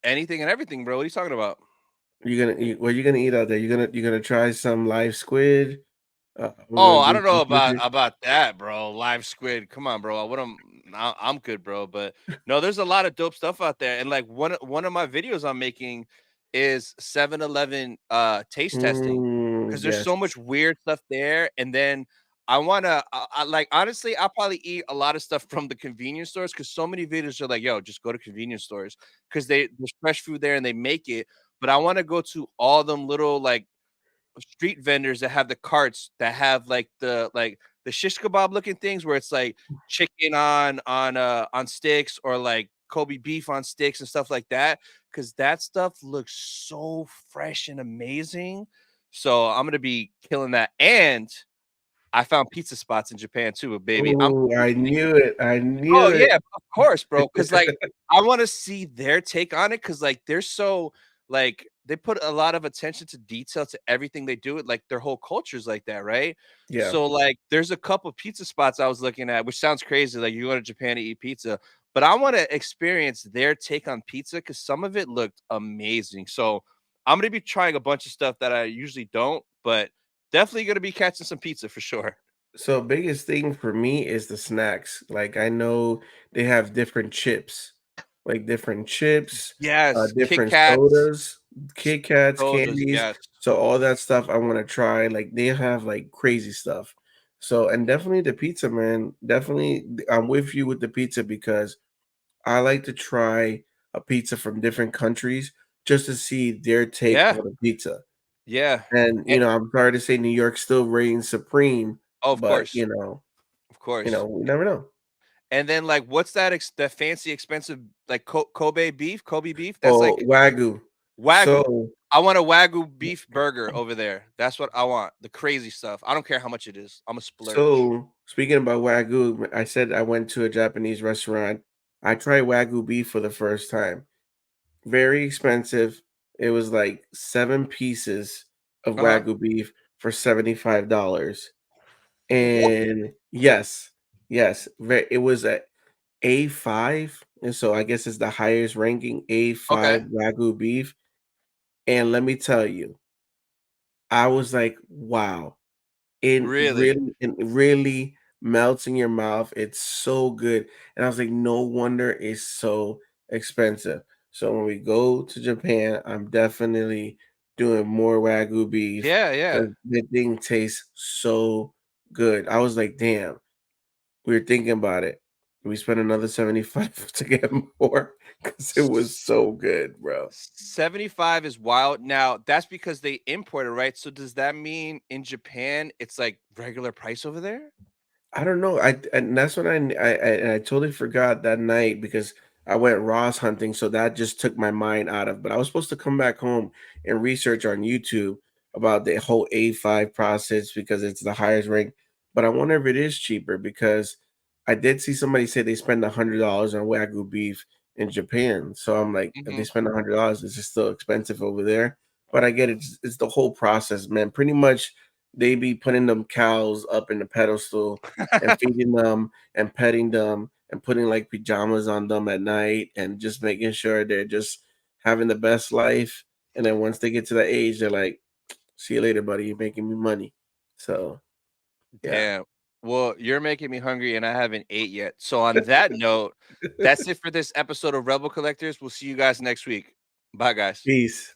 S2: Anything and everything, bro. What are you talking about?
S4: You gonna eat what are you gonna eat out there? You gonna try some live squid? We're
S2: Oh,
S4: gonna
S2: I
S4: do
S2: don't know
S4: some sushi.
S2: about that, bro. Live squid. Come on, bro. I'm good, bro. But no, there's a lot of dope stuff out there. And like one of my videos I'm making is 7-Eleven taste testing because there's
S4: Yes.
S2: so much weird stuff there. And then I wanna like honestly, I'll probably eat a lot of stuff from the convenience stores because so many videos are like, yo, just go to convenience stores because there's fresh food there and they make it. But I want to go to all them little like street vendors that have the carts that have like the shish kebab looking things where it's like chicken on sticks or like Kobe beef on sticks and stuff like that because that stuff looks so fresh and amazing. So I'm gonna be killing that. And I found pizza spots in Japan too, baby. I'm
S4: Oh, I knew it. I
S2: Oh,
S4: knew
S2: yeah,
S4: it.
S2: of course, bro. Cause like, I wanna see their take on it. Cause like, they're so like, they put a lot of attention to detail to everything they do, like, their whole culture's like that, right?
S4: Yeah.
S2: So, like, there's a couple pizza spots I was looking at, which sounds crazy, like, you go to Japan to eat pizza, but I wanna experience their take on pizza because some of it looked amazing. So, I'm gonna be trying a bunch of stuff that I usually don't, but definitely gonna be catching some pizza for sure.
S4: So biggest thing for me is the snacks. Like I know they have different chips. like different chips,
S2: Yes, Kit
S4: different
S2: Kats,
S4: sodas, Kit Kats,
S2: sodas.
S4: candies.
S2: Yes.
S4: So all that stuff I want to try. Like they have like crazy stuff. So and definitely the pizza, man. Definitely, I'm with you with the pizza because I like to try a pizza from different countries just to see their take
S2: Yeah.
S4: on the pizza.
S2: Yeah.
S4: And
S2: Eh,
S4: I'm sorry to say New York still reigns supreme,
S2: oh, of
S4: but
S2: course. Of course.
S4: we never know.
S2: And then like what's that that fancy expensive like Kobe beef? Kobe beef? That's
S4: Oh,
S2: like
S4: Wagyu.
S2: Wagyu.
S4: So
S2: I want a Wagyu beef burger over there. That's what I want. The crazy stuff. I don't care how much it is. I'm a splurge.
S4: speaking about Wagyu, I said I went to a Japanese restaurant. I tried Wagyu beef for the first time. Very expensive. It was like 7 pieces of
S2: Uh-huh.
S4: Wagyu beef for $75.
S2: What?
S4: And yes, yes, it was a A5, and so I guess it's the highest ranking
S2: Okay.
S4: A5 Wagyu beef. And let me tell you, I was like, wow,
S2: Really?
S4: it really melts in your mouth. It's so good. And I was like, no wonder it's so expensive. So when we go to Japan, I'm definitely doing more Wagyu beef
S2: Yeah, yeah.
S4: because the thing tastes so good. I was like, damn. We were thinking about it. We spent another 75 to get more because it was
S2: S-
S4: so good, bro.
S2: 75 is wild. Now, that's because they import it, right? So does that mean in Japan it's like regular price over there?
S4: I don't know. And that's what I totally forgot that night because I went Ross hunting, so that just took my mind out of. But I was supposed to come back home and research on YouTube about the whole A5 process because it's the highest rank. But I wonder if it is cheaper because I did see somebody say they spend $100 on Wagyu beef in Japan. So I'm like, if they
S2: Mhm.
S4: spend $100, is it still expensive over there? But I get it. It's the whole process, man. Pretty much, they be putting them cows up in the pedestal and feeding them and petting them and putting like pajamas on them at night and just making sure they're just having the best life. And then once they get to that age, they're like, "See you later, buddy. You're making me money." So yeah,
S2: Damn. Well, you're making me hungry and I haven't ate yet. So on that note, that's it for this episode of Rebel Collectors. We'll see you guys next week. Bye guys.
S4: peace.